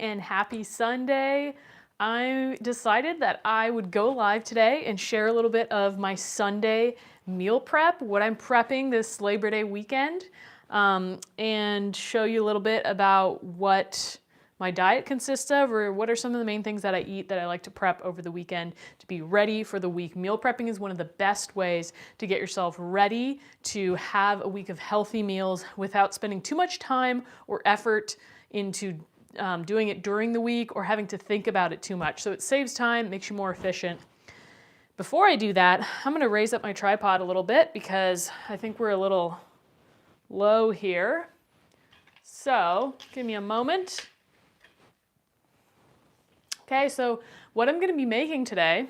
and happy Sunday. I decided that I would go live today and share a little bit of my Sunday meal prep, what I'm prepping this Labor Day weekend, and show you a little bit about what my diet consists of, or what are some of the main things that I eat that I like to prep over the weekend to be ready for the week. Meal prepping is one of the best ways to get yourself ready to have a week of healthy meals without spending too much time or effort into doing it during the week or having to think about it too much. So it saves time, makes you more efficient. Before I do that, I'm going to raise up my tripod a little bit because I think we're a little low here. So give me a moment. Okay, so what I'm going to be making today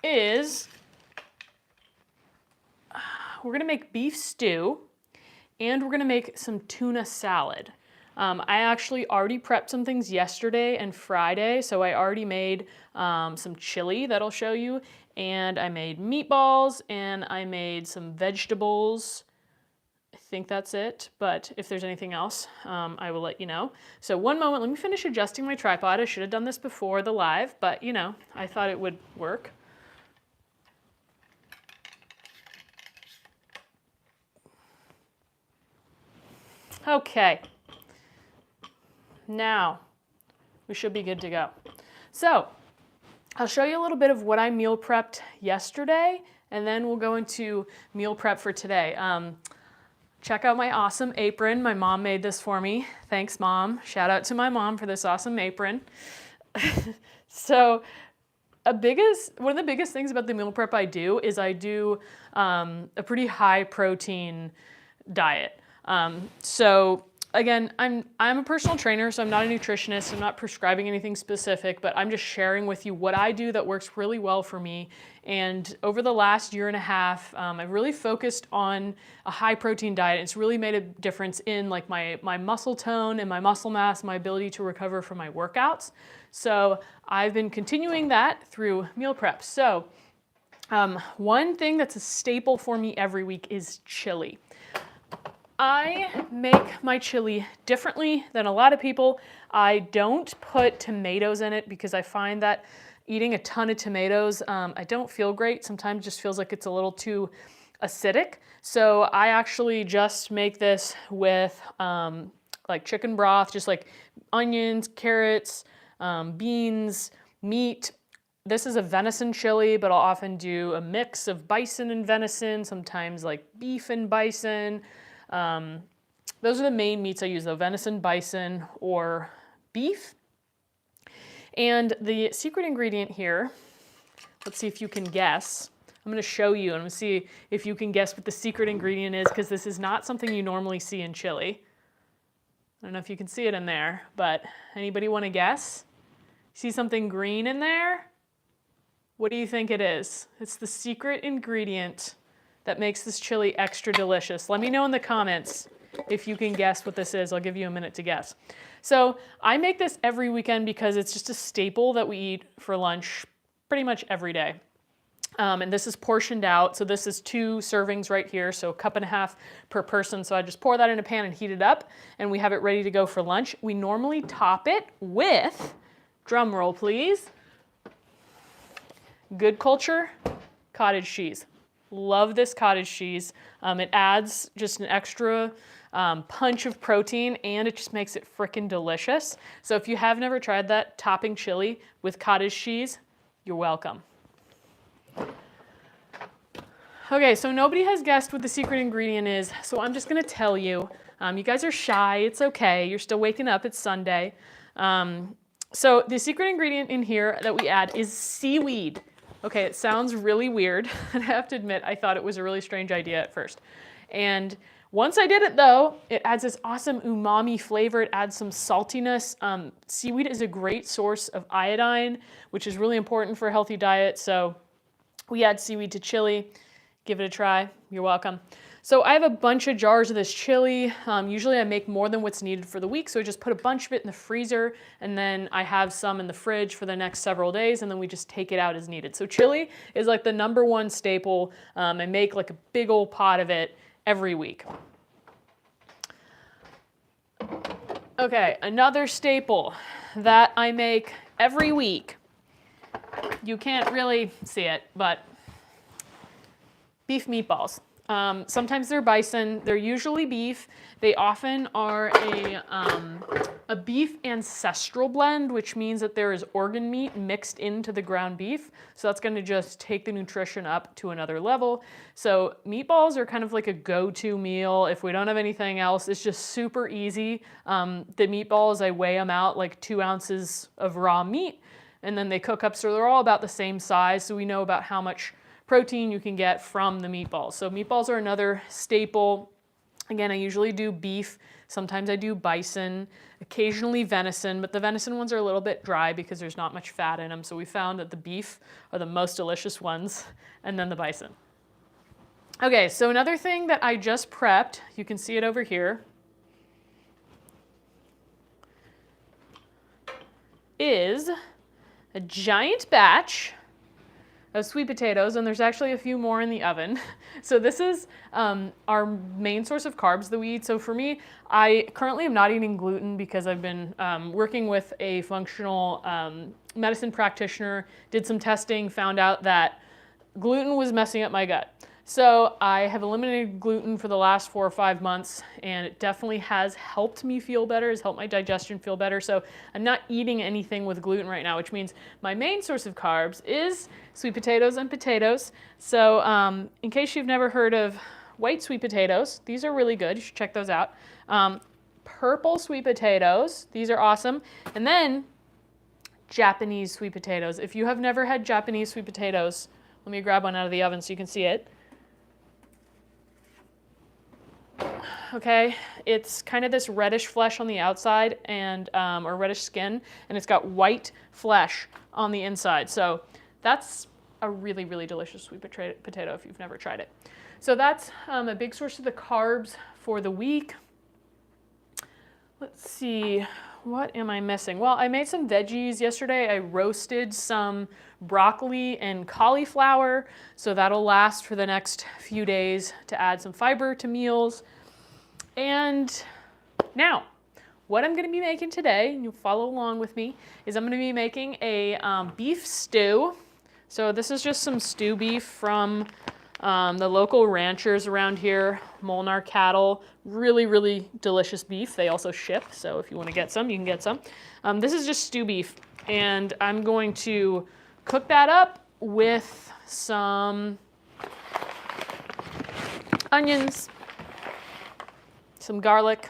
is we're going to make beef stew and we're going to make some tuna salad. I actually already prepped some things yesterday and Friday, so I already made some chili that I'll show you, and I made meatballs, and I made some vegetables. I think that's it, but if there's anything else, I will let you know. So one moment, let me finish adjusting my tripod. I should have done this before the live, but you know, I thought it would work. Okay. Now, we should be good to go. So, I'll show you a little bit of what I meal prepped yesterday, and then we'll go into meal prep for today. Check out my awesome apron. My mom made this for me. Thanks, Mom. Shout out to my mom for this awesome apron. So, one of the biggest things about the meal prep I do is I do a pretty high protein diet. So again, I'm a personal trainer, so I'm not a nutritionist. I'm not prescribing anything specific, but I'm just sharing with you what I do that works really well for me. And over the last year and a half, I've really focused on a high protein diet. It's really made a difference in like my muscle tone and my muscle mass, my ability to recover from my workouts. So I've been continuing that through meal prep. So one thing that's a staple for me every week is chili. I make my chili differently than a lot of people. I don't put tomatoes in it because I find that eating a ton of tomatoes, I don't feel great. Sometimes it just feels like it's a little too acidic. So I actually just make this with like chicken broth, just like onions, carrots, beans, meat. This is a venison chili, but I'll often do a mix of bison and venison, sometimes like beef and bison. Those are the main meats I use though, venison, bison, or beef. And the secret ingredient here, let's see if you can guess. I'm going to show you and I'm going to see if you can guess what the secret ingredient is, because this is not something you normally see in chili. I don't know if you can see it in there, but anybody want to guess? See something green in there? What do you think it is? It's the secret ingredient that makes this chili extra delicious. Let me know in the comments if you can guess what this is. I'll give you a minute to guess. So I make this every weekend because it's just a staple that we eat for lunch pretty much every day. And this is portioned out. So this is 2 servings right here, so 1.5 cups per person. So I just pour that in a pan and heat it up, and we have it ready to go for lunch. We normally top it with, drum roll please, Good Culture cottage cheese. Love this cottage cheese. It adds just an extra punch of protein, and it just makes it frickin' delicious. So if you have never tried that, topping chili with cottage cheese, you're welcome. Okay, so nobody has guessed what the secret ingredient is, so I'm just gonna tell you. You guys are shy, it's okay. You're still waking up, it's Sunday. So the secret ingredient in here that we add is seaweed. Okay, it sounds really weird, and I have to admit, I thought it was a really strange idea at first. And once I did it though, it adds this awesome umami flavor, it adds some saltiness. Seaweed is a great source of iodine, which is really important for a healthy diet, so we add seaweed to chili. Give it a try, you're welcome. So I have a bunch of jars of this chili. Usually I make more than what's needed for the week, so I just put a bunch of it in the freezer, and then I have some in the fridge for the next several days, and then we just take it out as needed. So chili is like the #1 staple. I make like a big old pot of it every week. Okay, another staple that I make every week. You can't really see it, but beef meatballs. Sometimes they're bison, they're usually beef. They often are a beef ancestral blend, which means that there is organ meat mixed into the ground beef. So that's gonna just take the nutrition up to another level. So meatballs are kind of like a go-to meal. If we don't have anything else, it's just super easy. The meatballs, I weigh them out like 2 ounces of raw meat, and then they cook up, so they're all about the same size, so we know about how much protein you can get from the meatballs. So meatballs are another staple. Again, I usually do beef. Sometimes I do bison, occasionally venison, but the venison ones are a little bit dry because there's not much fat in them. So we found that the beef are the most delicious ones, and then the bison. Okay, so another thing that I just prepped, you can see it over here, is a giant batch of sweet potatoes, and there's actually a few more in the oven. So this is our main source of carbs that we eat. So for me, I currently am not eating gluten because I've been working with a functional medicine practitioner, did some testing, found out that gluten was messing up my gut. So I have eliminated gluten for the last 4 or 5 months, and it definitely has helped me feel better, has helped my digestion feel better. So I'm not eating anything with gluten right now, which means my main source of carbs is sweet potatoes and potatoes. So in case you've never heard of white sweet potatoes, these are really good. You should check those out. Purple sweet potatoes, these are awesome. And then Japanese sweet potatoes. If you have never had Japanese sweet potatoes, let me grab one out of the oven so you can see it. Okay, it's kind of this reddish flesh on the outside and or reddish skin, and it's got white flesh on the inside. So that's a really, really delicious sweet potato if you've never tried it. So that's a big source of the carbs for the week. Let's see, what am I missing? Well, I made some veggies yesterday. I roasted some broccoli and cauliflower, so that'll last for the next few days to add some fiber to meals. And now, what I'm going to be making today, and you'll follow along with me, is I'm going to be making a beef stew. So this is just some stew beef from the local ranchers around here, Molnar Cattle. Really, really delicious beef. They also ship, so if you want to get some, you can get some. This is just stew beef, and I'm going to cook that up with some onions, some garlic,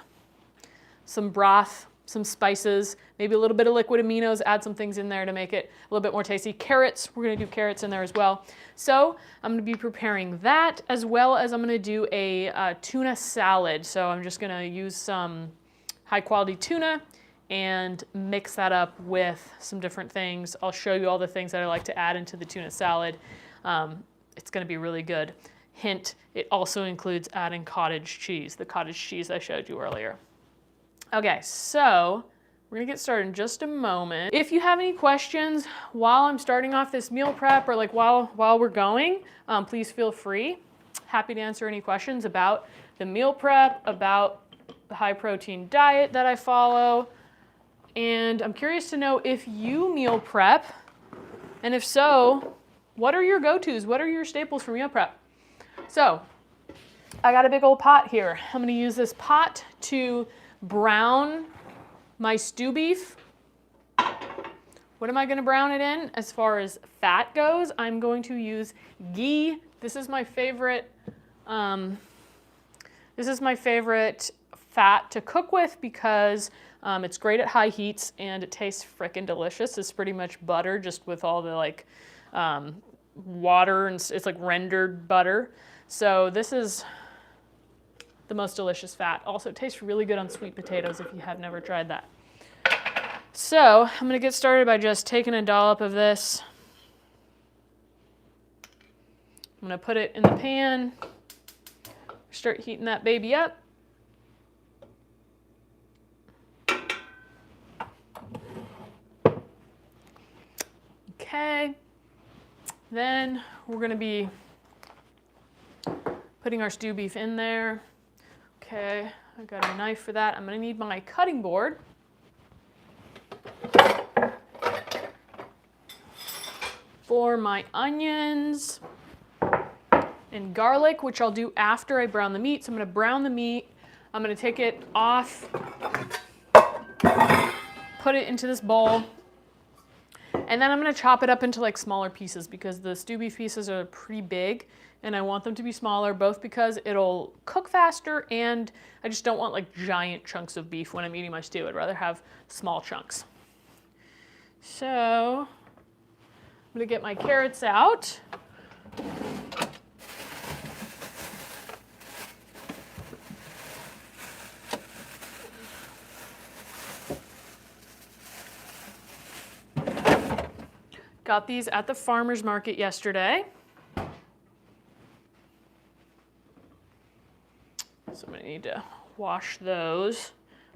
some broth, some spices, maybe a little bit of liquid aminos, add some things in there to make it a little bit more tasty. Carrots, we're gonna do carrots in there as well. So I'm gonna be preparing that, as well as I'm gonna do a tuna salad. So I'm just gonna use some high quality tuna and mix that up with some different things. I'll show you all the things that I like to add into the tuna salad. It's gonna be really good. Hint, it also includes adding cottage cheese, the cottage cheese I showed you earlier. Okay, so we're gonna get started in just a moment. If you have any questions while I'm starting off this meal prep, or like while we're going, please feel free. Happy to answer any questions about the meal prep, about the high protein diet that I follow. And I'm curious to know if you meal prep, and if so, what are your go-tos? What are your staples for meal prep? So I got a big old pot here. I'm gonna use this pot to brown my stew beef. What am I gonna brown it in? As far as fat goes, I'm going to use ghee. This is my favorite fat to cook with because it's great at high heats and it tastes frickin' delicious. It's pretty much butter, just with all the like water, and it's like rendered butter. So this is the most delicious fat. Also, it tastes really good on sweet potatoes if you have never tried that. So I'm gonna get started by just taking a dollop of this. I'm gonna put it in the pan, start heating that baby up. Okay, then we're gonna be putting our stew beef in there. Okay, I've got a knife for that. I'm gonna need my cutting board. For my onions and garlic, which I'll do after I brown the meat. So I'm gonna brown the meat. I'm gonna take it off, put it into this bowl, and then I'm gonna chop it up into like smaller pieces because the stew beef pieces are pretty big and I want them to be smaller, both because it'll cook faster and I just don't want like giant chunks of beef when I'm eating my stew. I'd rather have small chunks. So I'm gonna get my carrots out. Got these at the farmer's market yesterday. So I'm gonna need to wash those.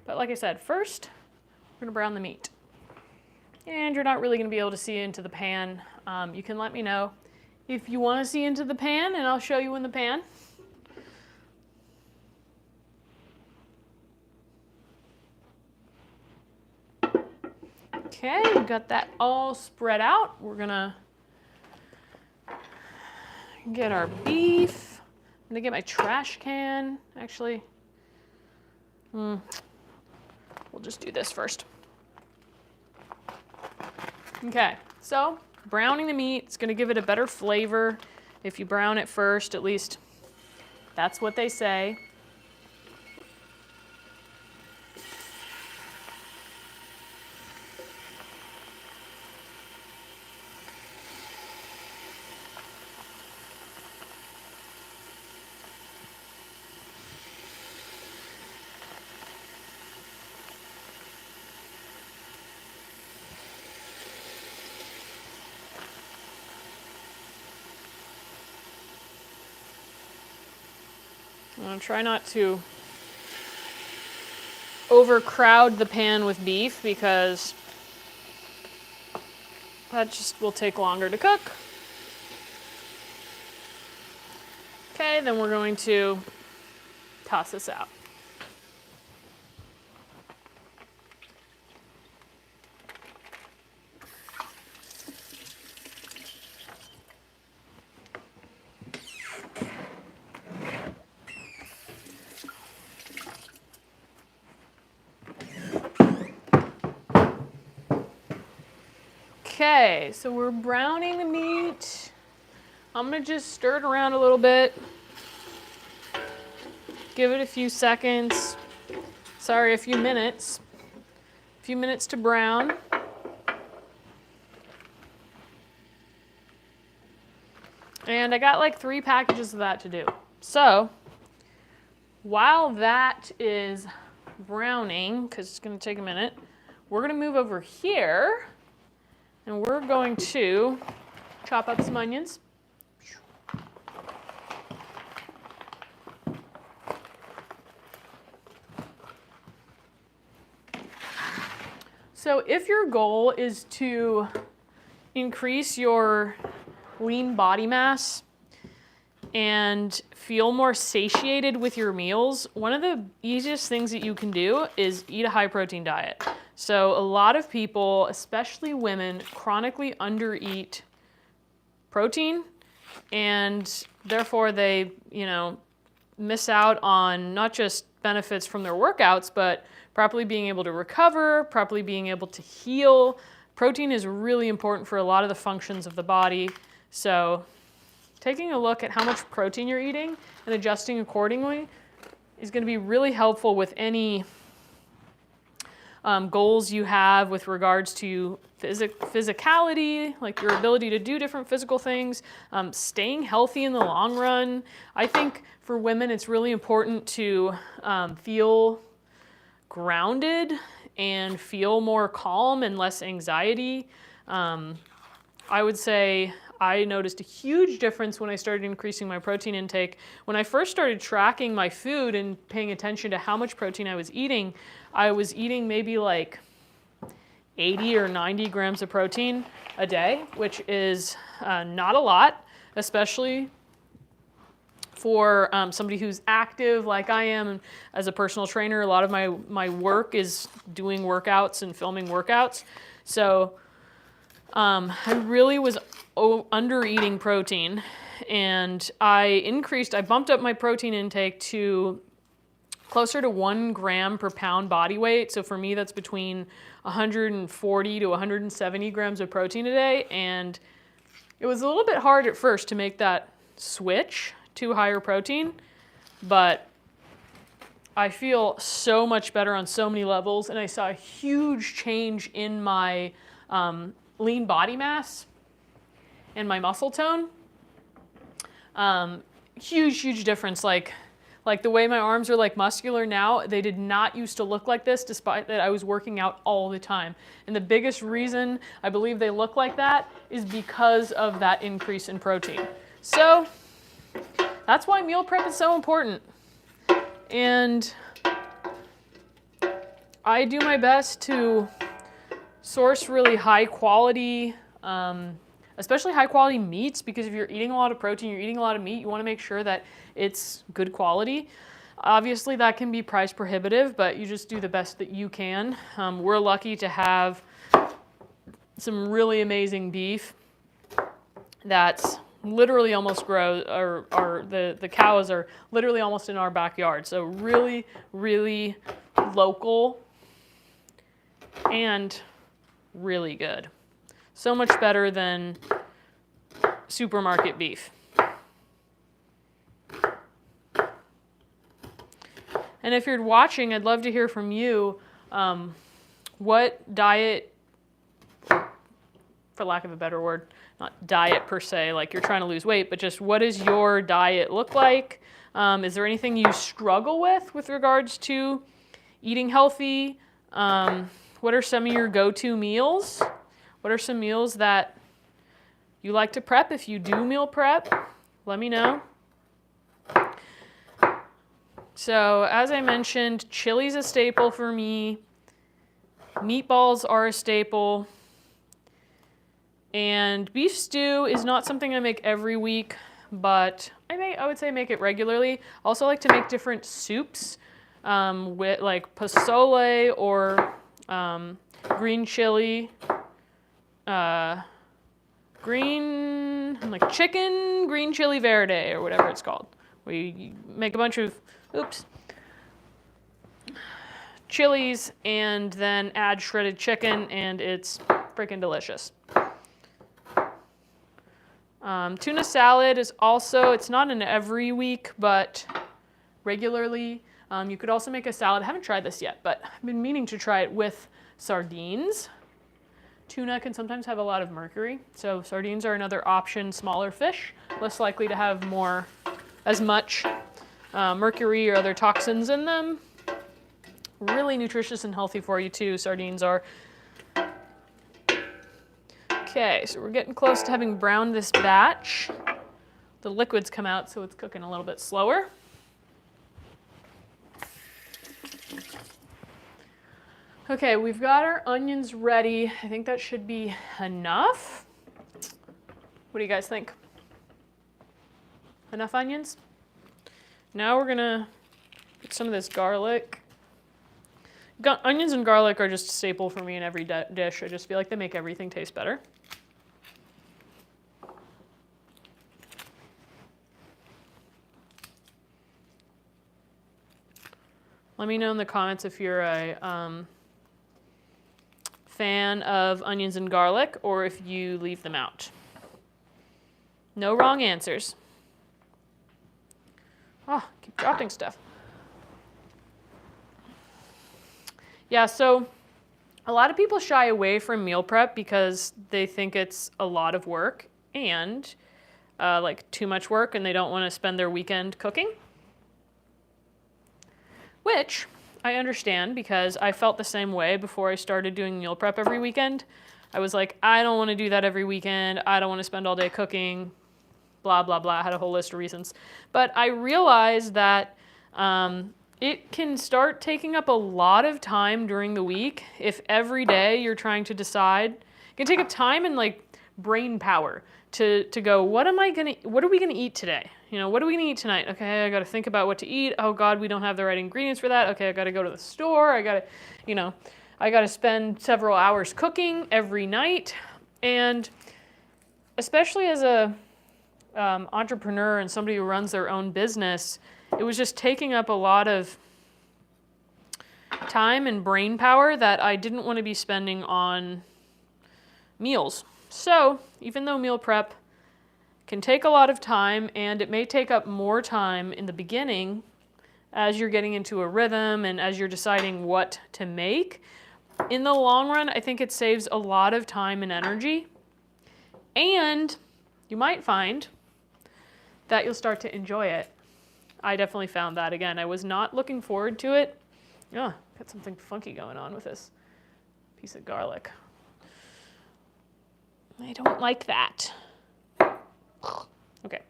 But like I said, first, we're gonna brown the meat. And you're not really gonna be able to see into the pan. You can let me know if you wanna see into the pan and I'll show you in the pan. Okay, we've got that all spread out. We're gonna get our beef. I'm gonna get my trash can, actually. We'll just do this first. Okay, so browning the meat is gonna give it a better flavor if you brown it first, at least that's what they say. I'm gonna try not to overcrowd the pan with beef because that just will take longer to cook. Okay, then we're going to toss this out. Okay, so we're browning the meat. I'm gonna just stir it around a little bit. Give it a few seconds. Sorry, a few minutes. A few minutes to brown. And I got like 3 packages of that to do. So while that is browning, because it's gonna take a minute, we're gonna move over here and we're going to chop up some onions. So if your goal is to increase your lean body mass and feel more satiated with your meals, one of the easiest things that you can do is eat a high protein diet. So a lot of people, especially women, chronically undereat protein and therefore they, miss out on not just benefits from their workouts, but properly being able to recover, properly being able to heal. Protein is really important for a lot of the functions of the body. So taking a look at how much protein you're eating and adjusting accordingly is going to be really helpful with any goals you have with regards to physicality, like your ability to do different physical things, staying healthy in the long run. I think for women it's really important to feel grounded and feel more calm and less anxiety. I would say I noticed a huge difference when I started increasing my protein intake. When I first started tracking my food and paying attention to how much protein I was eating maybe like 80 or 90 grams of protein a day, which is not a lot, especially for somebody who's active like I am as a personal trainer. A lot of my work is doing workouts and filming workouts. So I really was under eating protein, and I bumped up my protein intake to closer to 1 gram per pound body weight. So for me, that's between 140 to 170 grams of protein a day. And it was a little bit hard at first to make that switch to higher protein, but I feel so much better on so many levels, and I saw a huge change in my lean body mass and my muscle tone. Huge difference. Like the way my arms are like muscular now, they did not used to look like this, despite that I was working out all the time. And the biggest reason I believe they look like that is because of that increase in protein. So that's why meal prep is so important. And I do my best to source really high quality, especially high quality meats, because if you're eating a lot of protein, you're eating a lot of meat, you want to make sure that it's good quality. Obviously that can be price prohibitive, but you just do the best that you can. We're lucky to have some really amazing beef that's literally almost grows, or the cows are literally almost in our backyard. So really local and really good. So much better than supermarket beef. And if you're watching, I'd love to hear from you. What diet, for lack of a better word, not diet per se, like you're trying to lose weight, but just what does your diet look like? Is there anything you struggle with regards to eating healthy? What are some of your go-to meals? What are some meals that you like to prep? If you do meal prep, let me know. So as I mentioned, chili's a staple for me. Meatballs are a staple. And beef stew is not something I make every week, but I would say make it regularly. I also like to make different soups with like pozole or green chili, like chicken green chili verde or whatever it's called. Where you make a bunch of chilies and then add shredded chicken, and it's freaking delicious. Tuna salad is also, it's not an every week, but regularly. You could also make a salad. I haven't tried this yet, but I've been meaning to try it with sardines. Tuna can sometimes have a lot of mercury, so sardines are another option. Smaller fish, less likely to have as much mercury or other toxins in them. Really nutritious and healthy for you too, sardines are. Okay, so we're getting close to having browned this batch. The liquids come out, so it's cooking a little bit slower. Okay, we've got our onions ready. I think that should be enough. What do you guys think? Enough onions? Now we're gonna get some of this garlic. Onions and garlic are just a staple for me in every dish. I just feel like they make everything taste better. Let me know in the comments if you're a fan of onions and garlic or if you leave them out. No wrong answers. Oh, keep dropping stuff. Yeah, so a lot of people shy away from meal prep because they think it's a lot of work and like too much work, and they don't want to spend their weekend cooking. Which I understand, because I felt the same way before I started doing meal prep every weekend. I was like, I don't want to do that every weekend. I don't want to spend all day cooking, blah, blah, blah. I had a whole list of reasons. But I realized that it can start taking up a lot of time during the week if every day you're trying to decide. It can take up time and like brain power to go, what are we gonna eat today? what are we gonna eat tonight? Okay, I gotta think about what to eat. Oh God, we don't have the right ingredients for that. Okay, I gotta go to the store. I gotta spend several hours cooking every night. And especially as a entrepreneur and somebody who runs their own business, it was just taking up a lot of time and brain power that I didn't want to be spending on meals. So even though meal prep can take a lot of time, and it may take up more time in the beginning as you're getting into a rhythm and as you're deciding what to make, in the long run, I think it saves a lot of time and energy. And you might find that you'll start to enjoy it. I definitely found that. Again, I was not looking forward to it. Oh, got something funky going on with this piece of garlic. I don't like that. Okay.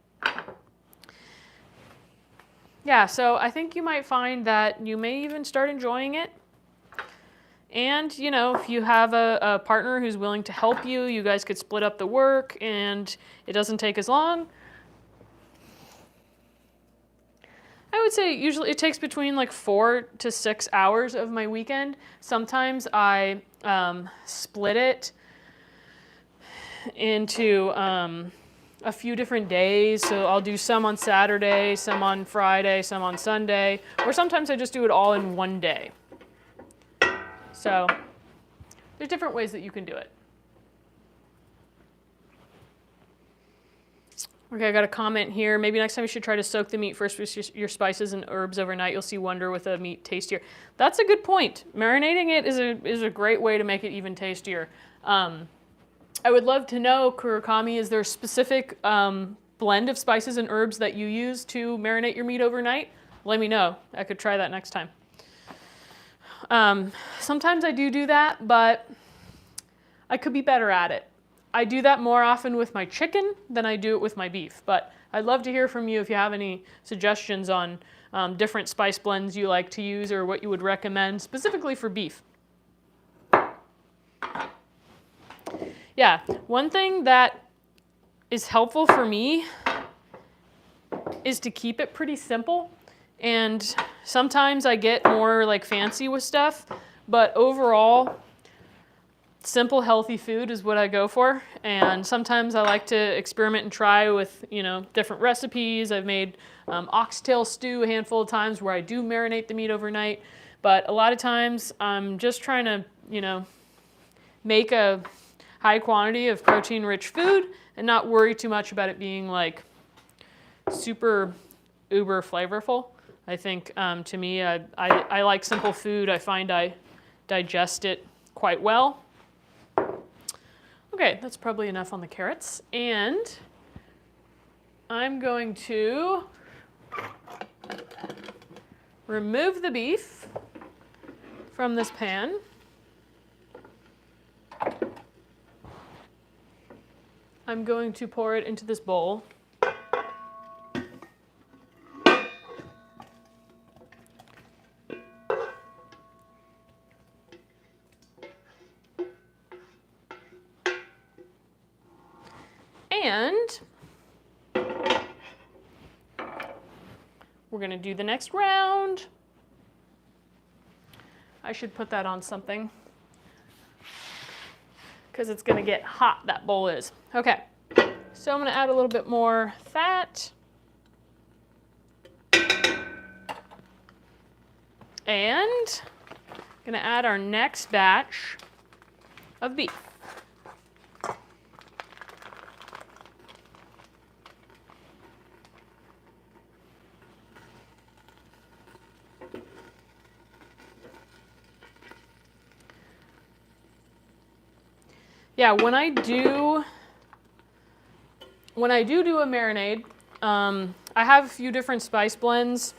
Yeah, so I think you might find that you may even start enjoying it. And, if you have a partner who's willing to help you, you guys could split up the work and it doesn't take as long. I would say usually it takes between like 4 to 6 hours of my weekend. Sometimes I split it into a few different days. So I'll do some on Saturday, some on Friday, some on Sunday, or sometimes I just do it all in one day. So there's different ways that you can do it. Okay, I got a comment here. Maybe next time you should try to soak the meat first with your spices and herbs overnight. You'll see wonder with the meat tastier. That's a good point. Marinating it is a great way to make it even tastier. I would love to know, Kurakami, is there a specific blend of spices and herbs that you use to marinate your meat overnight? Let me know. I could try that next time. Sometimes I do that, but I could be better at it. I do that more often with my chicken than I do it with my beef, but I'd love to hear from you if you have any suggestions on different spice blends you like to use or what you would recommend specifically for beef. Yeah, one thing that is helpful for me is to keep it pretty simple. And sometimes I get more like fancy with stuff, but overall, simple, healthy food is what I go for. And sometimes I like to experiment and try with, different recipes. I've made oxtail stew a handful of times where I do marinate the meat overnight. But a lot of times I'm just trying to, make a high quantity of protein-rich food and not worry too much about it being like super uber flavorful. I think to me, I like simple food. I find I digest it quite well. Okay, that's probably enough on the carrots. And I'm going to remove the beef from this pan. I'm going to pour it into this bowl. And we're going to do the next round. I should put that on something because it's going to get hot, that bowl is. Okay, so I'm going to add a little bit more fat. And I'm going to add our next batch of beef. Yeah, when I do a marinade, I have a few different spice blends,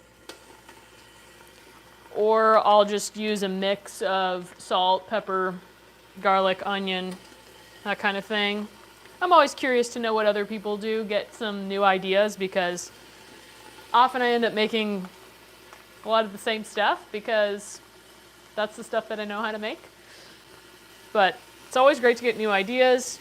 or I'll just use a mix of salt, pepper, garlic, onion, that kind of thing. I'm always curious to know what other people do, get some new ideas, because often I end up making a lot of the same stuff because that's the stuff that I know how to make. But it's always great to get new ideas.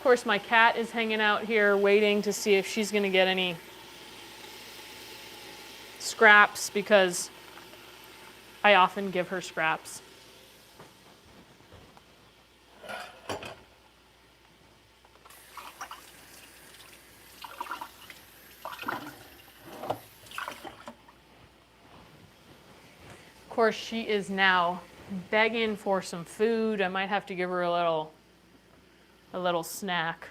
course, my cat is hanging out here waiting to see if she's gonna get any scraps because I often give her scraps. Of course, she is now begging for some food. I might have to give her a little snack.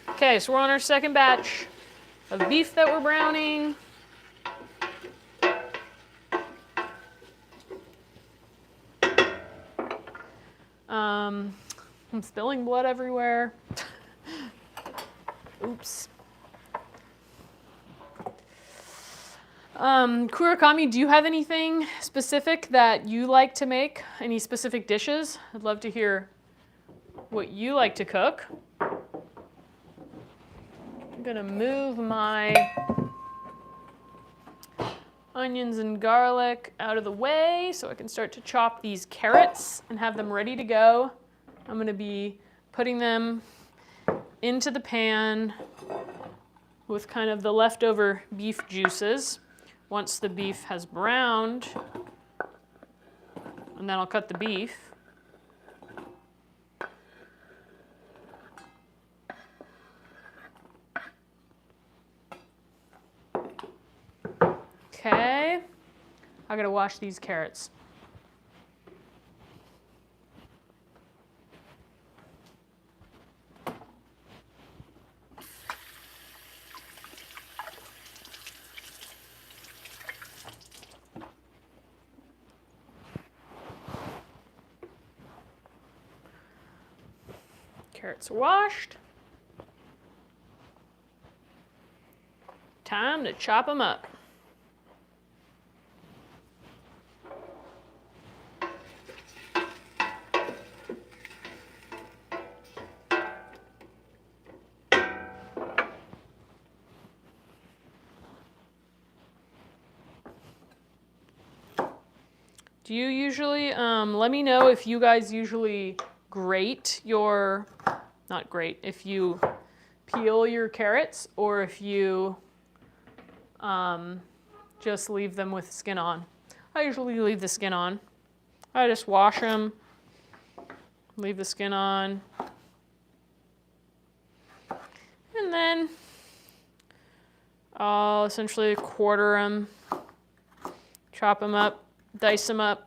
Okay, so we're on our second batch of beef that we're browning. I'm spilling blood everywhere. Oops. Kurakami, do you have anything specific that you like to make? Any specific dishes? I'd love to hear what you like to cook. I'm gonna move my onions and garlic out of the way so I can start to chop these carrots and have them ready to go. I'm gonna be putting them into the pan with kind of the leftover beef juices. Once the beef has browned, and then I'll cut the beef. Okay, I gotta wash these carrots. Carrots are washed. Time to chop them up. Do you usually, let me know if you guys usually grate your, not grate, if you peel your carrots or if you just leave them with skin on. I usually leave the skin on. I just wash them, leave the skin on, and then I'll essentially quarter them, chop them up, dice them up.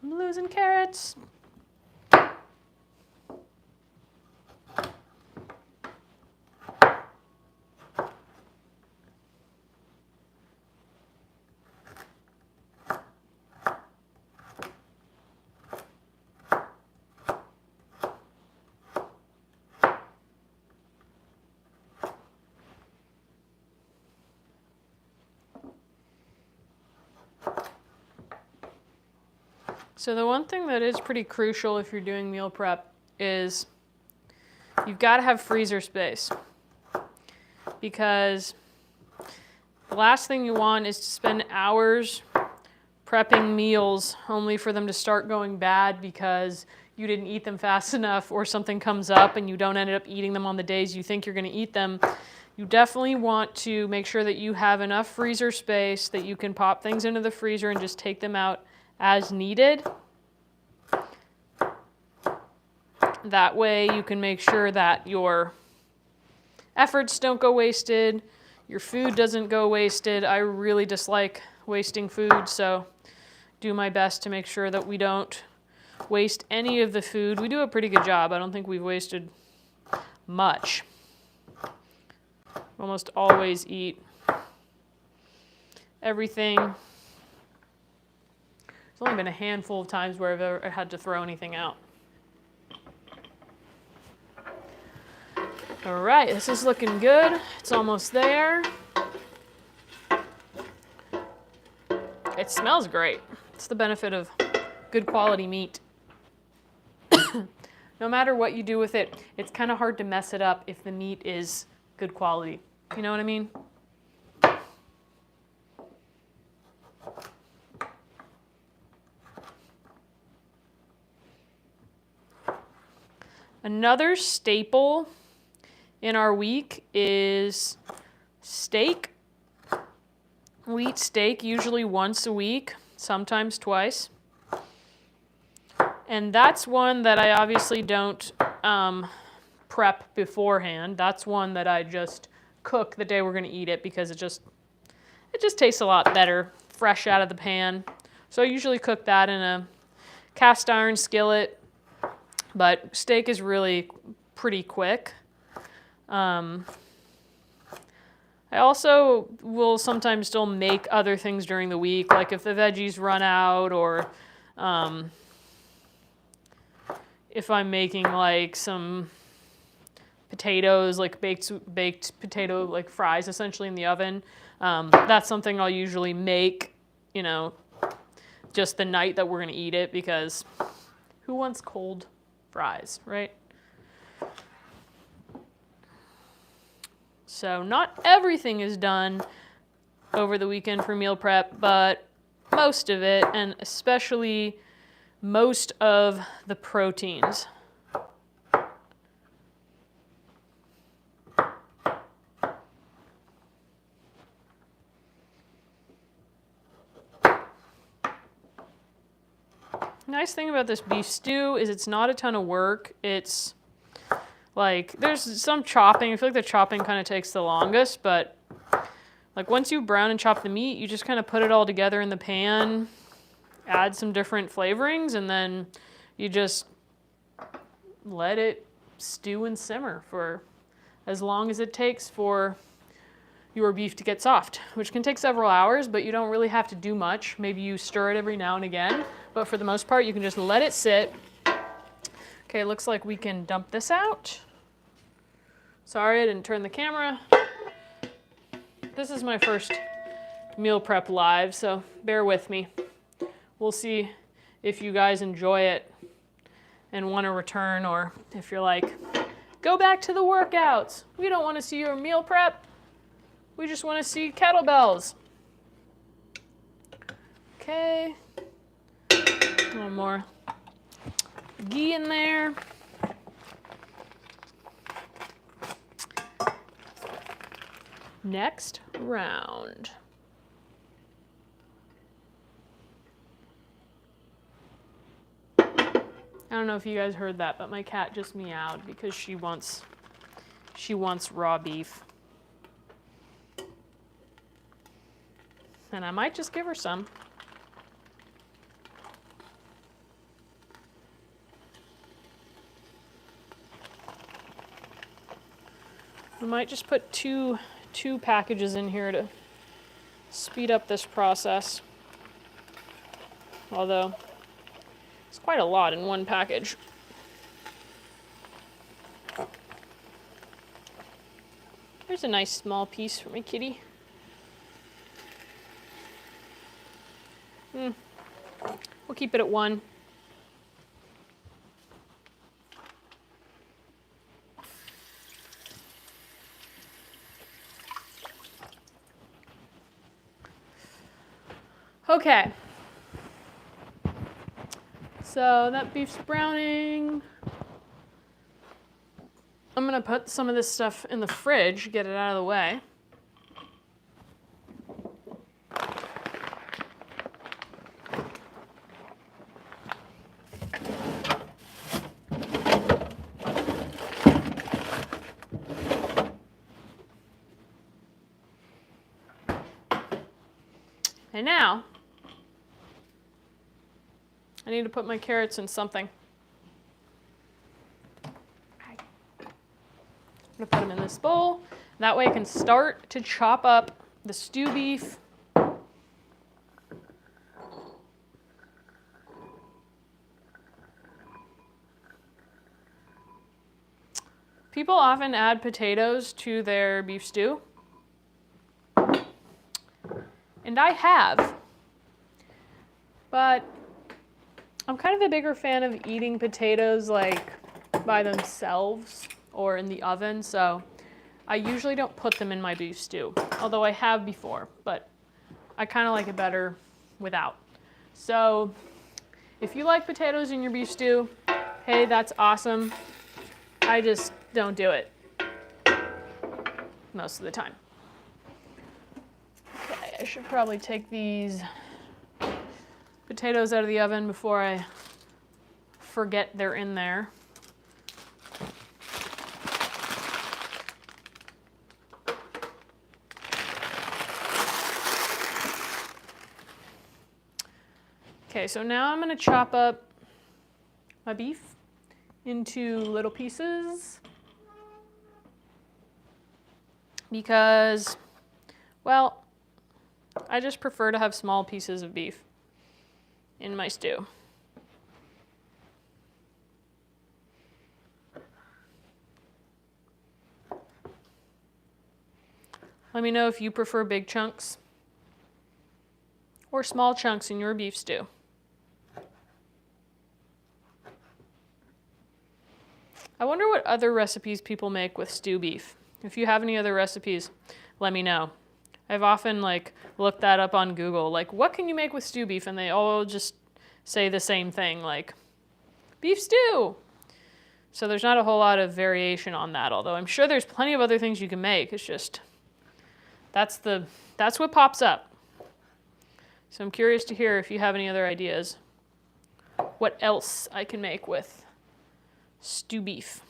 I'm losing carrots. So the one thing that is pretty crucial if you're doing meal prep is you've got to have freezer space, because the last thing you want is to spend hours prepping meals only for them to start going bad because you didn't eat them fast enough or something comes up and you don't end up eating them on the days you think you're going to eat them, you definitely want to make sure that you have enough freezer space that you can pop things into the freezer and just take them out as needed. That way you can make sure that your efforts don't go wasted, your food doesn't go wasted. I really dislike wasting food, so do my best to make sure that we don't waste any of the food. We do a pretty good job. I don't think we've wasted much. Almost always eat everything. There's only been a handful of times where I've ever had to throw anything out. All right, this is looking good. It's almost there. It smells great. It's the benefit of good quality meat. No matter what you do with it, it's kind of hard to mess it up if the meat is good quality. You know what I mean? Another staple in our week is steak. We eat steak usually once a week, sometimes twice. And that's one that I obviously don't prep beforehand. That's one that I just cook the day we're going to eat it because it just tastes a lot better fresh out of the pan. So I usually cook that in a cast iron skillet, but steak is really pretty quick. I also will sometimes still make other things during the week, like if the veggies run out, or if I'm making like some potatoes, like baked potato like fries essentially in the oven. That's something I'll usually make, you know, just the night that we're gonna eat it, because who wants cold fries, right? So not everything is done over the weekend for meal prep, but most of it, and especially most of the proteins. Nice thing about this beef stew is it's not a ton of work. It's like, there's some chopping. I feel like the chopping kind of takes the longest, but like once you brown and chop the meat, you just kind of put it all together in the pan, add some different flavorings, and then you just let it stew and simmer for as long as it takes for your beef to get soft, which can take several hours, but you don't really have to do much. Maybe you stir it every now and again, but for the most part, you can just let it sit. Okay, looks like we can dump this out. Sorry, I didn't turn the camera. This is my first meal prep live, so bear with me. We'll see if you guys enjoy it and want to return, or if you're like, go back to the workouts. We don't want to see your meal prep. We just want to see kettlebells. Okay. A little more ghee in there. Next round. I don't know if you guys heard that, but my cat just meowed because she wants raw beef. And I might just give her some. We might just put two packages in here to speed up this process. Although, it's quite a lot in one package. There's a nice small piece for my kitty. We'll keep it at one. Okay, So that beef's browning. I'm gonna put some of this stuff in the fridge, get it out of the way. And now, I need to put my carrots in something. I'm gonna put them in this bowl. That way I can start to chop up the stew beef. People often add potatoes to their beef stew. And I have, but I'm kind of a bigger fan of eating potatoes like by themselves or in the oven, so I usually don't put them in my beef stew, although I have before, but I kind of like it better without. So if you like potatoes in your beef stew, hey, that's awesome. I just don't do it most of the time. Okay, I should probably take these potatoes out of the oven before I forget they're in there. Okay, so now I'm going to chop up my beef into little pieces because, well, I just prefer to have small pieces of beef in my stew. Let me know if you prefer big chunks or small chunks in your beef stew. I wonder what other recipes people make with stew beef. If you have any other recipes, let me know. I've often looked that up on Google, what can you make with stew beef? And they all just say the same thing, like beef stew. So there's not a whole lot of variation on that, although I'm sure there's plenty of other things you can make. It's just, that's what pops up. So I'm curious to hear if you have any other ideas. What else I can make with stew beef.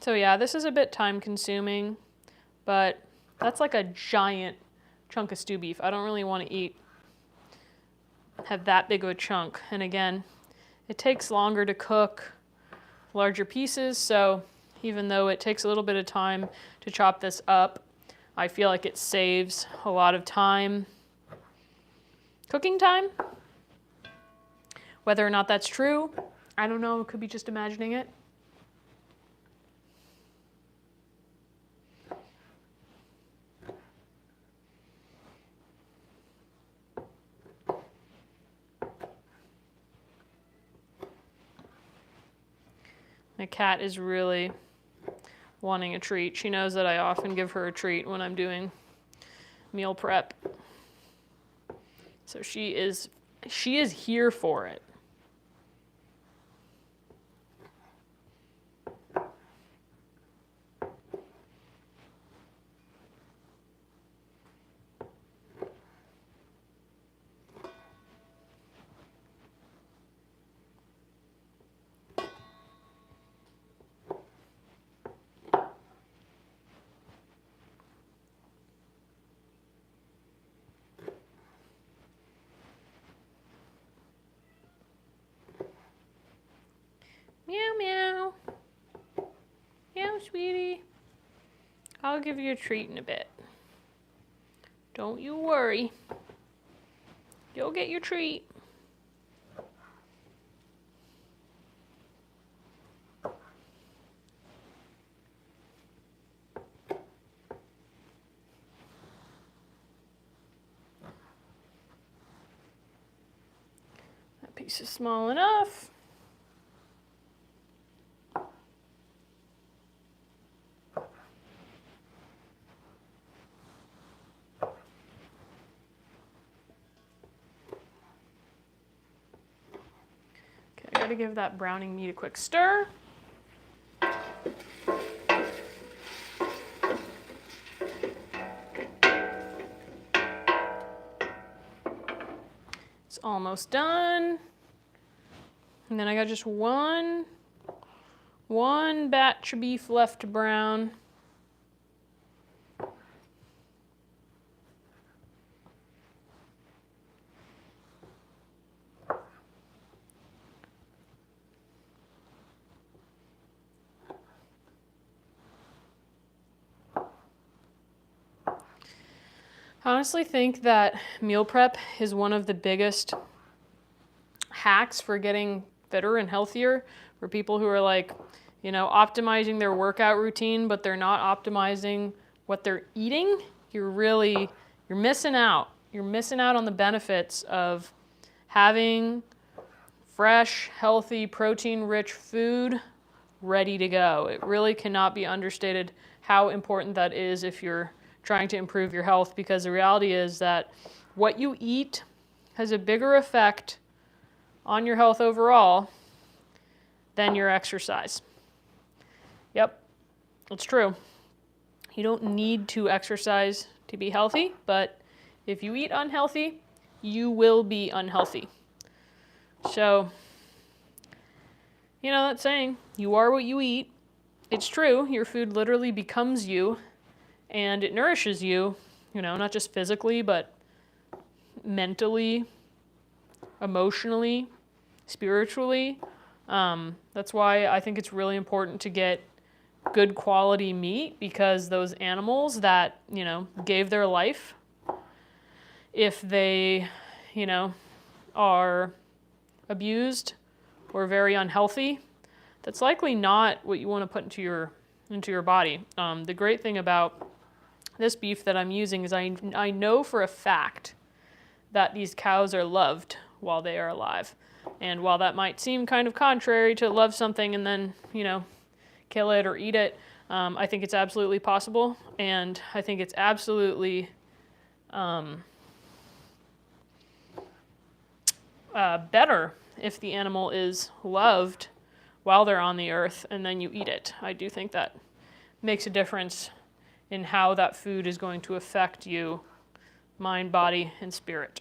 So yeah, this is a bit time consuming, but that's like a giant chunk of stew beef. I don't really want to have that big of a chunk. And again, it takes longer to cook larger pieces, so even though it takes a little bit of time to chop this up, I feel like it saves a lot of time. Cooking time? Whether or not that's true, I don't know, it could be just imagining it. My cat is really wanting a treat. She knows that I often give her a treat when I'm doing meal prep. So she is here for it. Meow, meow. Meow, sweetie. I'll give you a treat in a bit. Don't you worry. You'll get your treat. That piece is small enough. to give that browning meat a quick stir. It's almost done. And then I got just one batch of beef left to brown. I honestly think that meal prep is one of the biggest hacks for getting fitter and healthier for people who are like, you know, optimizing their workout routine, but they're not optimizing what they're eating. You're missing out. You're missing out on the benefits of having fresh, healthy, protein-rich food ready to go. It really cannot be understated how important that is if you're trying to improve your health, because the reality is that what you eat has a bigger effect on your health overall than your exercise. Yep, it's true. You don't need to exercise to be healthy, but if you eat unhealthy, you will be unhealthy. So, you know that saying, you are what you eat. It's true, your food literally becomes you, and it nourishes you, you know, not just physically, but mentally, emotionally, spiritually. That's why I think it's really important to get good quality meat, because those animals that, you know, gave their life, if they, you know, are abused or very unhealthy, that's likely not what you want to put into your body. The great thing about this beef that I'm using is I know for a fact that these cows are loved while they are alive. And while that might seem kind of contrary to love something and then, you know, kill it or eat it, I think it's absolutely possible. And I think it's absolutely better if the animal is loved while they're on the earth and then you eat it. I do think that makes a difference in how that food is going to affect you, mind, body, and spirit.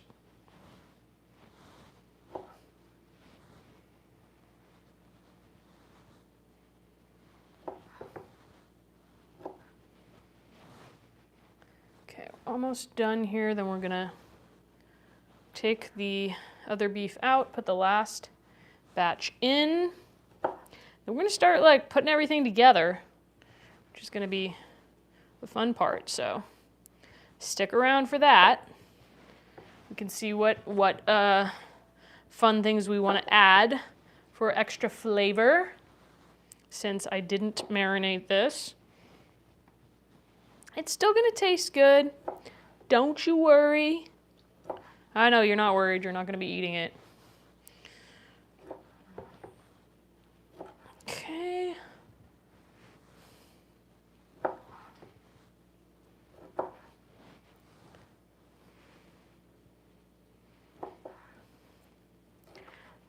Okay, almost done here. Then we're gonna take the other beef out, put the last batch in. Then we're gonna start like putting everything together, which is gonna be the fun part. So stick around for that. We can see what fun things we want to add for extra flavor, since I didn't marinate this. It's still gonna taste good. Don't you worry. I know you're not worried. You're not gonna be eating it. Okay.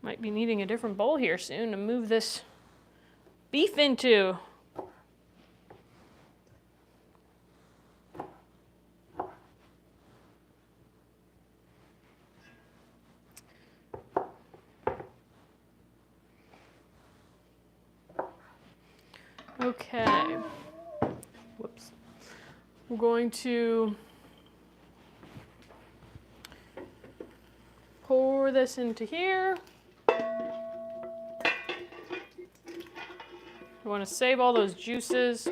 Might be needing a different bowl here soon to move this beef into. Okay. Whoops. We're going to pour this into here. You want to save all those juices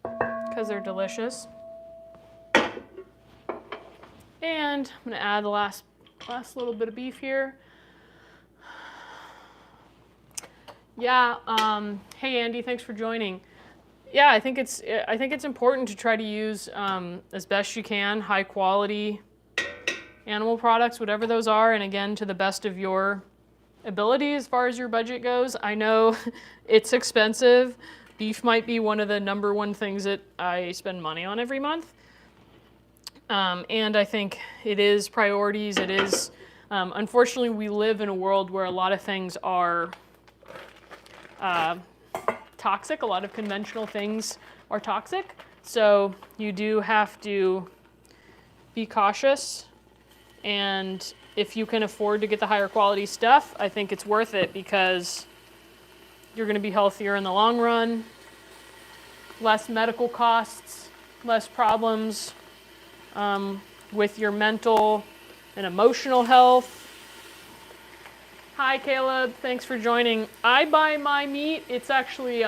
because they're delicious. And I'm going to add the last little bit of beef here. Yeah, hey Andy, thanks for joining. Yeah, I think it's important to try to use as best you can high quality animal products, whatever those are, and again, to the best of your ability as far as your budget goes. I know it's expensive. Beef might be one of the #1 things that I spend money on every month. And I think it is priorities. It is Unfortunately, we live in a world where a lot of things are toxic. A lot of conventional things are toxic. So you do have to be cautious. And if you can afford to get the higher quality stuff, I think it's worth it because you're going to be healthier in the long run, less medical costs, less problems with your mental and emotional health. Hi, Caleb. Thanks for joining. I buy my meat. It's actually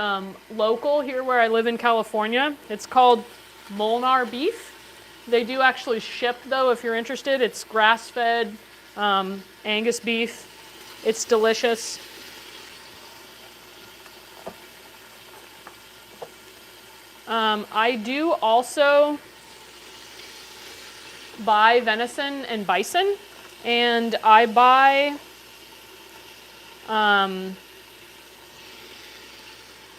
local here where I live in California. It's called Molnar beef. They do actually ship, though, if you're interested. It's grass-fed Angus beef. It's delicious. I do also buy venison and bison, and I buy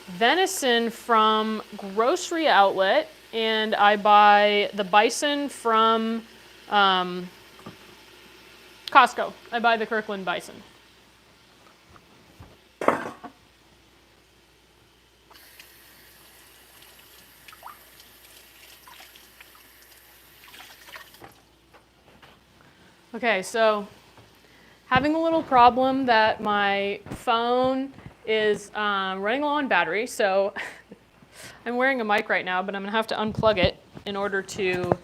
venison from grocery outlet, and I buy the bison from Costco. I buy the Kirkland bison. Okay, so having a little problem that my phone is running low on battery, so I'm wearing a mic right now, but I'm going to have to unplug it in order to...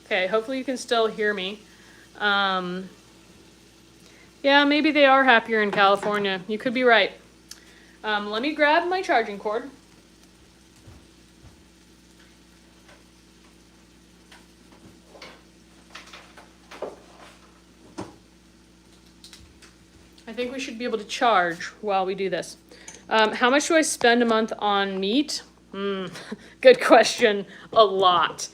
Okay, hopefully you can still hear me. Yeah, maybe they are happier in California. You could be right. Let me grab my charging cord. I think we should be able to charge while we do this. How much do I spend a month on meat? Good question. A lot.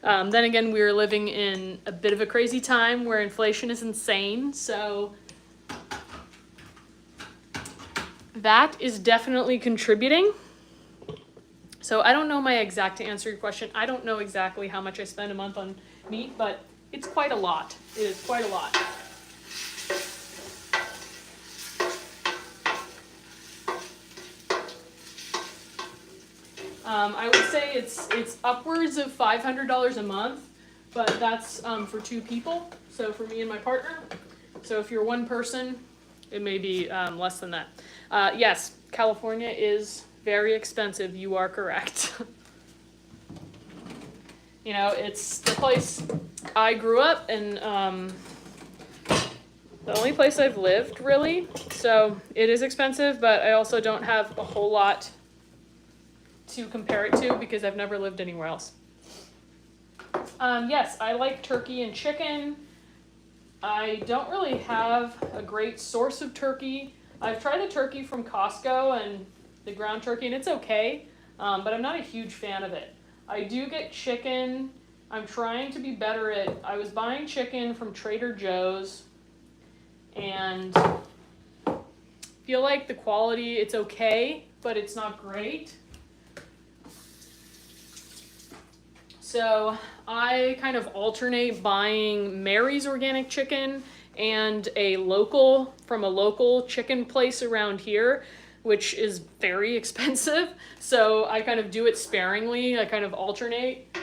Then again, we are living in a bit of a crazy time where inflation is insane, so that is definitely contributing. So I don't know my exact to answer your question. I don't know exactly how much I spend a month on meat, but it's quite a lot. It is quite a lot. I would say it's upwards of $500 a month, but that's for two people, so for me and my partner. So if you're one person, it may be less than that. Yes, California is very expensive. You are correct. You know, it's the place I grew up and the only place I've lived, really. So it is expensive, but I also don't have a whole lot to compare it to because I've never lived anywhere else. Yes, I like turkey and chicken. I don't really have a great source of turkey. I've tried the turkey from Costco and the ground turkey, and it's okay, but I'm not a huge fan of it. I do get chicken. I'm trying to be better at, I was buying chicken from Trader Joe's, and feel like the quality, it's okay, but it's not great. So I kind of alternate buying Mary's organic chicken and from a local chicken place around here, which is very expensive. So I kind of do it sparingly. I kind of alternate.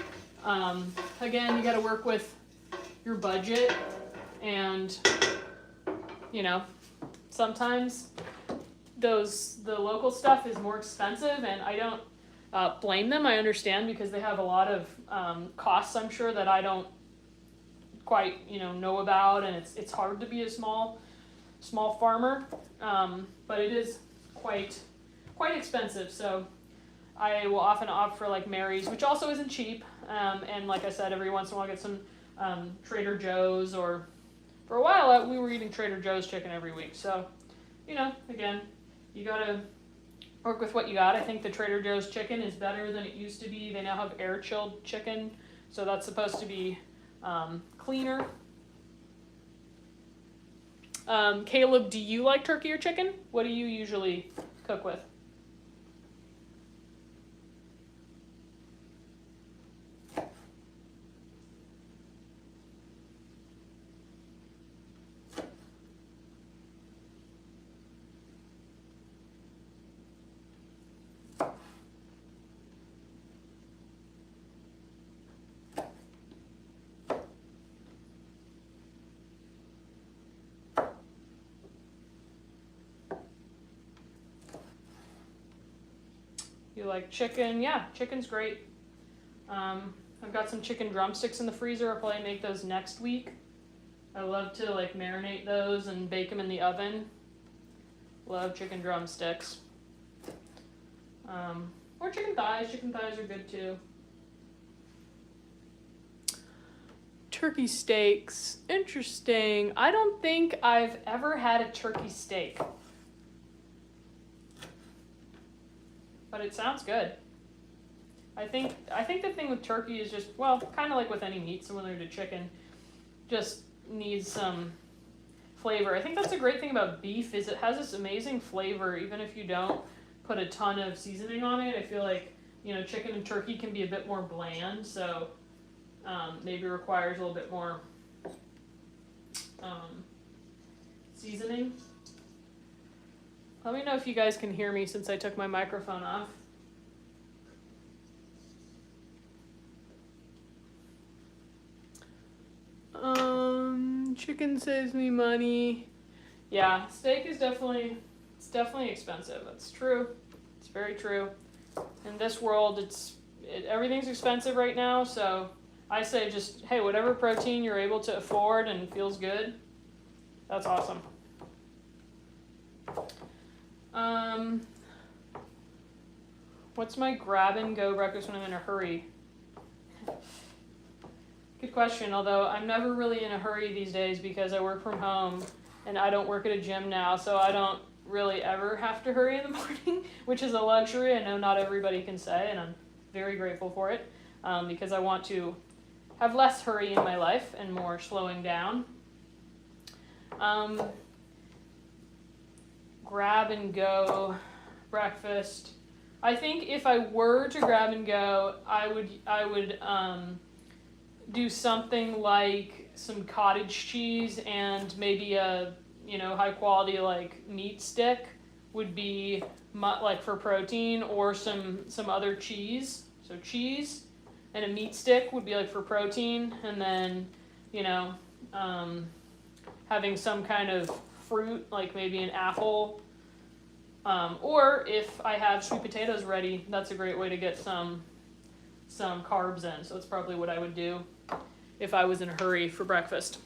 Again, you got to work with your budget, and you know, sometimes the local stuff is more expensive, and I don't blame them. I understand because they have a lot of costs, I'm sure, that I don't quite know about, and it's hard to be a small farmer, but it is quite expensive. So I will often opt for like Mary's, which also isn't cheap, and like I said, every once in a while I get some Trader Joe's, or for a while we were eating Trader Joe's chicken every week. So again, you gotta work with what you got. I think the Trader Joe's chicken is better than it used to be. They now have air chilled chicken, so that's supposed to be cleaner. Caleb, do you like turkey or chicken? What do you usually cook with? You like chicken? Yeah, chicken's great. I've got some chicken drumsticks in the freezer. I'll probably make those next week. I love to like marinate those and bake them in the oven. Love chicken drumsticks. Or chicken thighs. Chicken thighs are good too. Turkey steaks. Interesting. I don't think I've ever had a turkey steak. But it sounds good. I think the thing with turkey is just, well, kind of like with any meat, similar to chicken, just needs some flavor. I think that's a great thing about beef is it has this amazing flavor, even if you don't put a ton of seasoning on it. I feel like, you know, chicken and turkey can be a bit more bland, so maybe requires a little bit more seasoning. Let me know if you guys can hear me since I took my microphone off. Chicken saves me money. Yeah, steak is definitely expensive. That's true. It's very true. In this world, everything's expensive right now, so I say just, hey, whatever protein you're able to afford and feels good, that's awesome. What's my grab and go breakfast when I'm in a hurry? Good question, although I'm never really in a hurry these days because I work from home and I don't work at a gym now, so I don't really ever have to hurry in the morning, which is a luxury I know not everybody can say, and I'm very grateful for it because I want to have less hurry in my life and more slowing down. Grab and go breakfast. I think if I were to grab and go, I would do something like some cottage cheese and maybe a, you know, high quality like meat stick would be like for protein, or some other cheese. So cheese and a meat stick would be like for protein, and then, you know, having some kind of fruit, like maybe an apple. Or if I have sweet potatoes ready, that's a great way to get some carbs in. So that's probably what I would do if I was in a hurry for breakfast.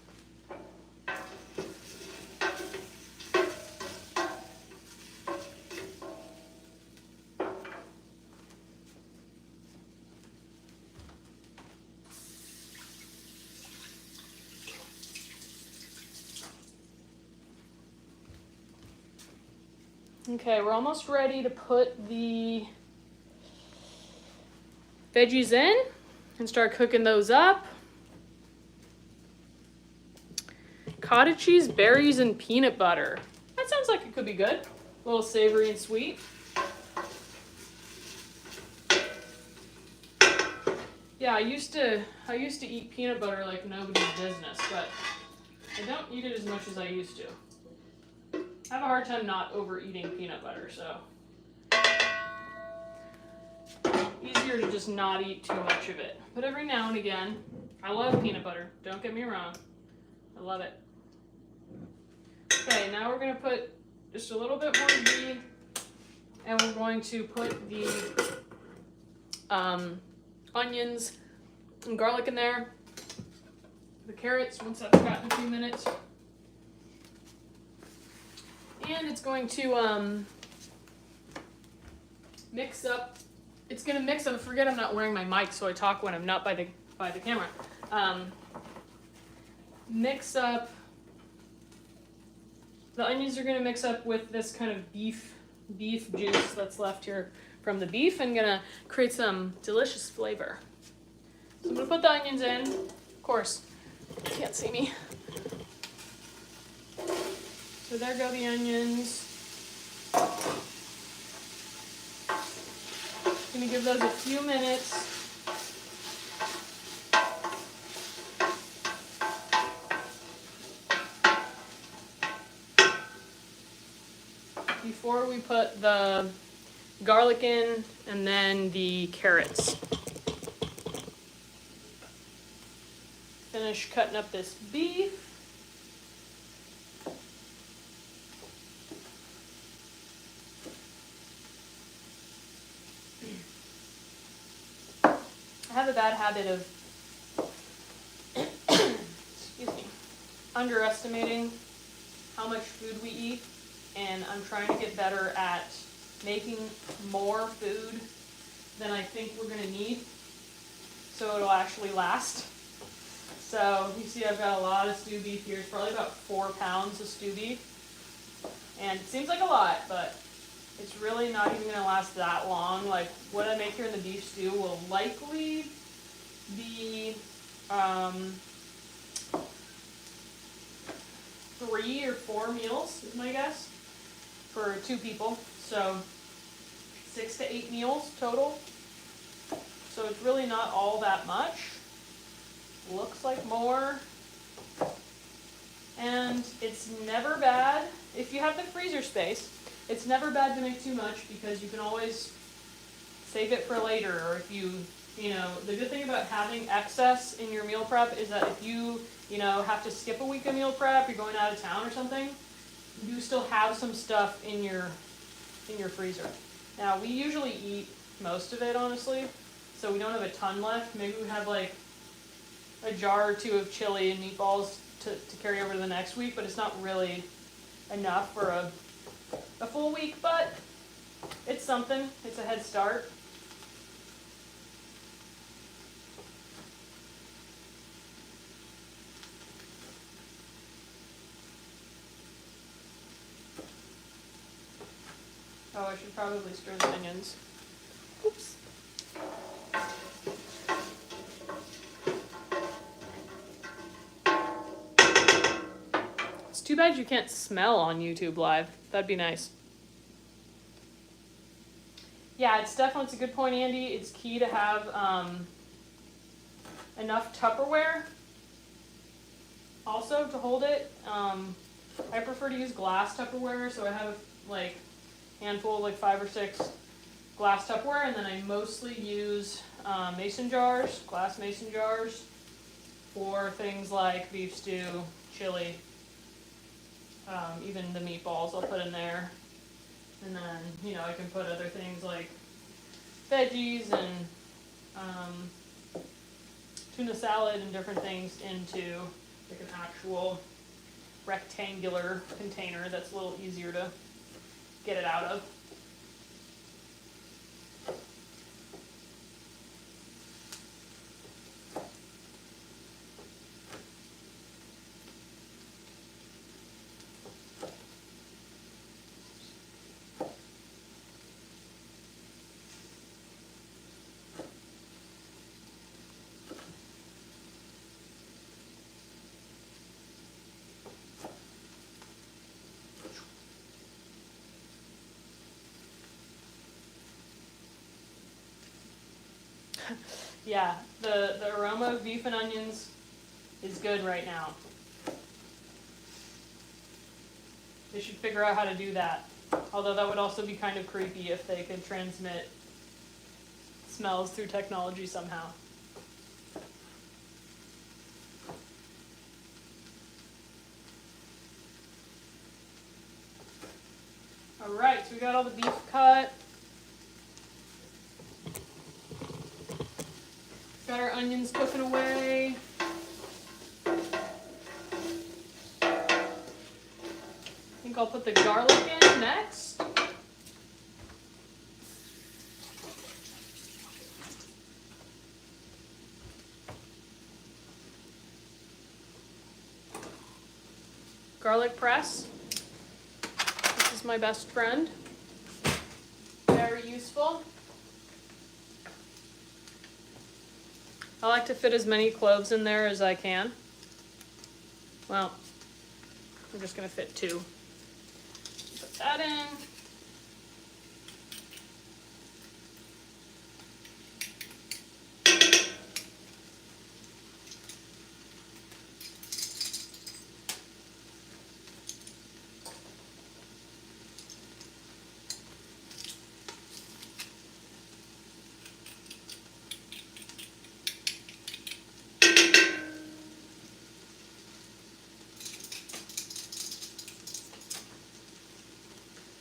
Okay, we're almost ready to put the veggies in and start cooking those up. Cottage cheese, berries, and peanut butter. That sounds like it could be good. A little savory and sweet. Yeah, I used to eat peanut butter like nobody's business, but I don't eat it as much as I used to. I have a hard time not overeating peanut butter, so easier to just not eat too much of it. But every now and again, I love peanut butter. Don't get me wrong. I love it. Okay, now we're going to put just a little bit more ghee, and we're going to put the onions and garlic in there. The carrots, once that's gotten a few minutes. And it's going to mix up. It's going to mix up. Forget I'm not wearing my mic, so I talk when I'm not by the camera. Mix up. The onions are going to mix up with this kind of beef juice that's left here from the beef, and going to create some delicious flavor. So I'm going to put the onions in. Of course, you can't see me. So there go the onions. Gonna give those a few minutes. Before we put the garlic in and then the carrots. Finish cutting up this beef. I have a bad habit of excuse me, underestimating how much food we eat, and I'm trying to get better at making more food than I think we're gonna need, so it'll actually last. So you see I've got a lot of stew beef here. It's probably about 4 pounds of stew beef. And it seems like a lot, but it's really not even gonna last that long. Like what I make here in the beef stew will likely be 3 or 4 meals is my guess for 2 people. So 6 to 8 meals total. So it's really not all that much. Looks like more. And it's never bad, if you have the freezer space, it's never bad to make too much because you can always save it for later. Or if you know, the good thing about having excess in your meal prep is that if you have to skip a week of meal prep, you're going out of town or something, you still have some stuff in your freezer. Now, we usually eat most of it, honestly, so we don't have a ton left. Maybe we have like a jar or 2 of chili and meatballs to carry over to the next week, but it's not really enough for a full week, but it's something. It's a head start. Oh, I should probably stir the onions. Oops. It's too bad you can't smell on YouTube Live. That'd be nice. Yeah, it's a good point, Andy. It's key to have enough Tupperware also to hold it. I prefer to use glass Tupperware, so I have like handful, like 5 or 6 glass Tupperware, and then I mostly use mason jars, glass mason jars, for things like beef stew, chili, even the meatballs I'll put in there. And then, I can put other things like veggies and tuna salad and different things into like an actual rectangular container that's a little easier to get it out of. Yeah, the aroma of beef and onions is good right now. They should figure out how to do that. Although that would also be kind of creepy if they could transmit smells through technology somehow. Alright, so we got all the beef cut. Got our onions cooking away. I think I'll put the garlic in next. Garlic press. This is my best friend. Very useful. I like to fit as many cloves in there as I can. Well, I'm just going to fit 2. Put that in.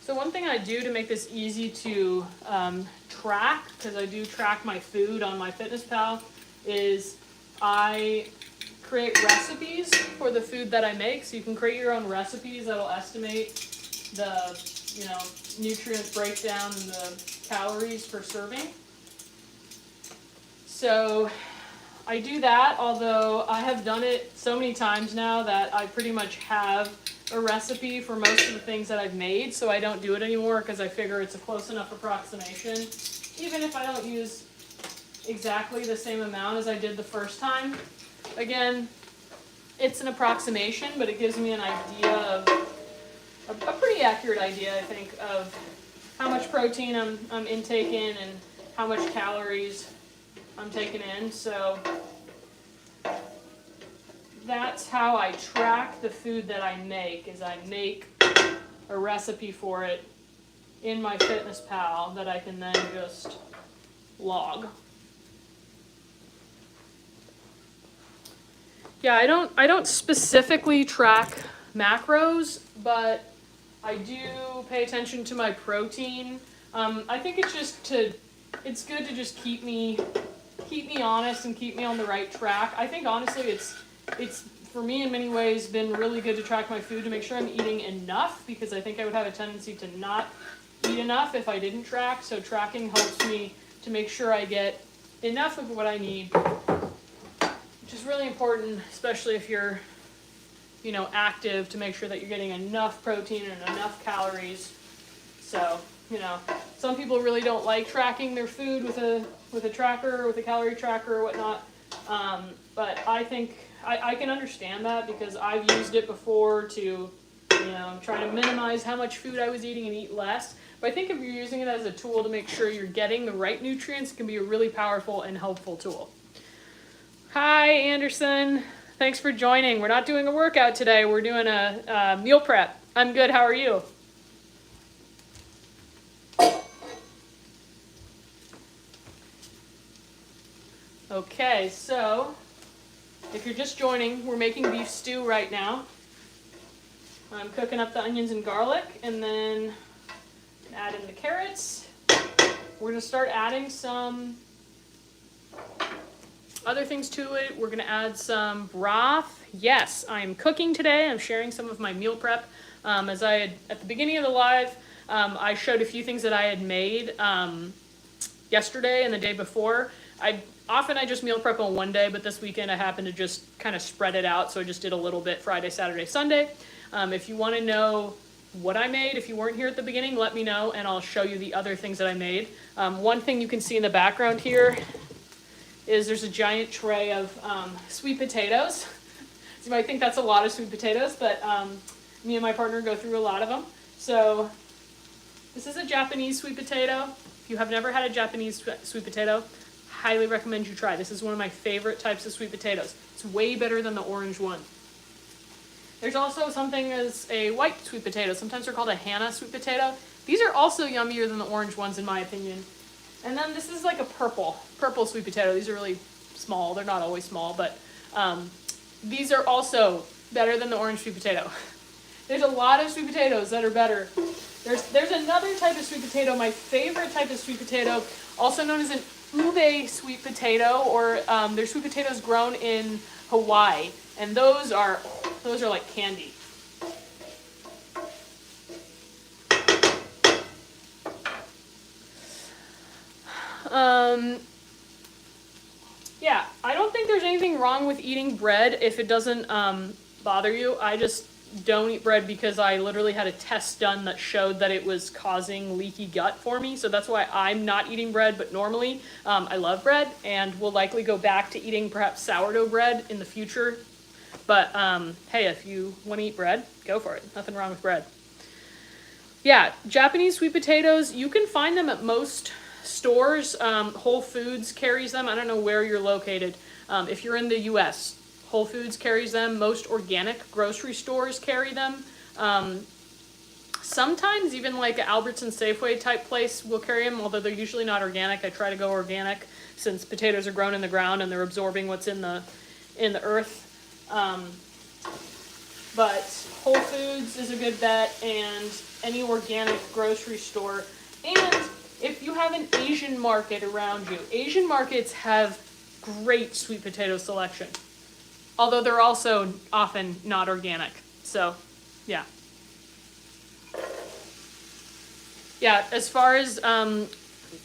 So So one thing I do to make this easy to track, because I do track my food on MyFitnessPal, is I create recipes for the food that I make. So you can create your own recipes that'll estimate the, you know, nutrient breakdown and the calories per serving. So I do that, although I have done it so many times now that I pretty much have a recipe for most of the things that I've made, so I don't do it anymore because I figure it's a close enough approximation. Even if I don't use exactly the same amount as I did the first time. Again, it's an approximation, but it gives me an idea of, a pretty accurate idea, I think, of how much protein I'm intaking and how much calories I'm taking in. So that's how I track the food that I make, is I make a recipe for it in MyFitnessPal that I can then just log. Yeah, I don't specifically track macros, but I do pay attention to my protein. I think it's good to just keep me honest and keep me on the right track. I think honestly it's for me in many ways been really good to track my food to make sure I'm eating enough, because I think I would have a tendency to not eat enough if I didn't track. So tracking helps me to make sure I get enough of what I need, which is really important, especially if you're, you know, active, to make sure that you're getting enough protein and enough calories. So, you know, some people really don't like tracking their food with a tracker, with a calorie tracker or whatnot. But I think I can understand that, because I've used it before to, you know, try to minimize how much food I was eating and eat less. But I think if you're using it as a tool to make sure you're getting the right nutrients, it can be a really powerful and helpful tool. Hi, Anderson. Thanks for joining. We're not doing a workout today. We're doing a meal prep. I'm good. How are you? Okay, so if you're just joining, we're making beef stew right now. I'm cooking up the onions and garlic, and then add in the carrots. We're going to start adding some other things to it. We're going to add some broth. Yes, I'm cooking today. I'm sharing some of my meal prep. As I had, at the beginning of the live, I showed a few things that I had made yesterday and the day before. Often I just meal prep on one day, but this weekend I happened to just kind of spread it out, so I just did a little bit Friday, Saturday, Sunday. If you want to know what I made, if you weren't here at the beginning, let me know, and I'll show you the other things that I made. One thing you can see in the background here is there's a giant tray of sweet potatoes. So you might think that's a lot of sweet potatoes, but me and my partner go through a lot of them. So this is a Japanese sweet potato. If you have never had a Japanese sweet potato, highly recommend you try. This is one of my favorite types of sweet potatoes. It's way better than the orange one. There's also something as a white sweet potato. Sometimes they're called a Hana sweet potato. These are also yummier than the orange ones in my opinion. And then this is like a purple sweet potato. These are really small. They're not always small, but these are also better than the orange sweet potato. There's a lot of sweet potatoes that are better. There's another type of sweet potato, my favorite type of sweet potato, also known as an ube sweet potato, or they're sweet potatoes grown in Hawaii, and those are like candy. Yeah, I don't think there's anything wrong with eating bread if it doesn't bother you. I just don't eat bread because I literally had a test done that showed that it was causing leaky gut for me. So that's why I'm not eating bread, but normally I love bread and will likely go back to eating perhaps sourdough bread in the future. But hey, if you want to eat bread, go for it. Nothing wrong with bread. Yeah, Japanese sweet potatoes, you can find them at most stores. Whole Foods carries them. I don't know where you're located. If you're in the US, Whole Foods carries them. Most organic grocery stores carry them. Sometimes even like an Albertsons Safeway type place will carry them, although they're usually not organic. I try to go organic since potatoes are grown in the ground and they're absorbing what's in the earth. But Whole Foods is a good bet, and any organic grocery store. And if you have an Asian market around you, Asian markets have great sweet potato selection. Although they're also often not organic. So, yeah. Yeah, as far as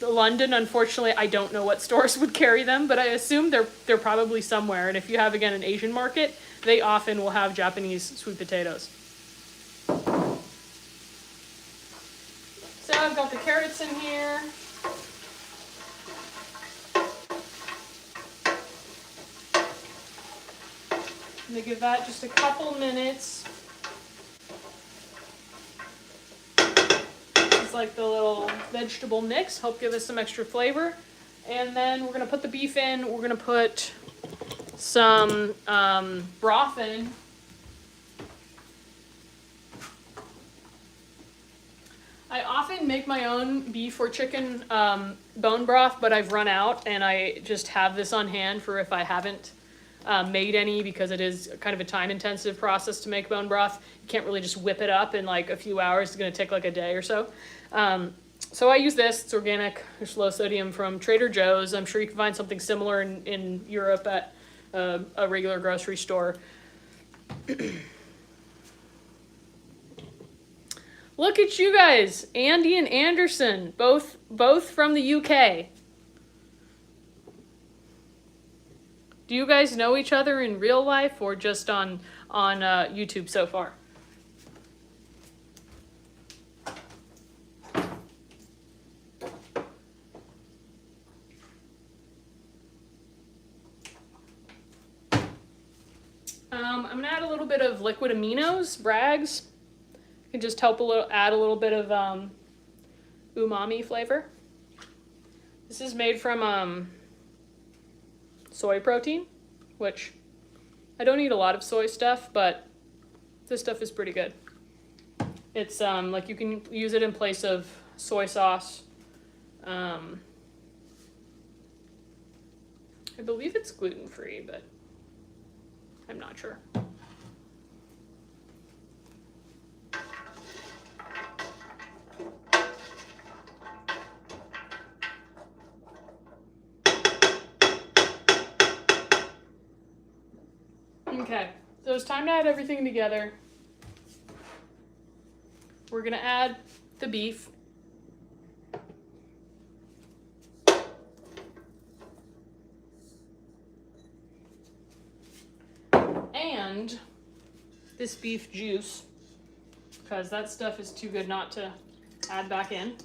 London, unfortunately, I don't know what stores would carry them, but I assume they're probably somewhere. And if you have, again, an Asian market, they often will have Japanese sweet potatoes. So I've got the carrots in here. I'm going to give that just a couple minutes. It's like the little vegetable mix, help give us some extra flavor. And then we're going to put the beef in. We're going to put some broth in. I often make my own beef or chicken bone broth, but I've run out, and I just have this on hand for if I haven't made any, because it is kind of a time-intensive process to make bone broth. You can't really just whip it up in like a few hours. It's going to take like a day or so. So I use this. It's organic. There's low sodium from Trader Joe's. I'm sure you can find something similar in Europe at a regular grocery store. Look at you guys, Andy and Anderson, both from the UK. Do you guys know each other in real life or just on YouTube so far? I'm gonna add a little bit of liquid aminos, Bragg's. Can just help add a little bit of umami flavor. This is made from soy protein, which I don't eat a lot of soy stuff, but this stuff is pretty good. It's like you can use it in place of soy sauce. I believe it's gluten-free, but I'm not sure. Okay, so it's time to add everything together. We're gonna add the beef. And this beef juice, because that stuff is too good not to add back in.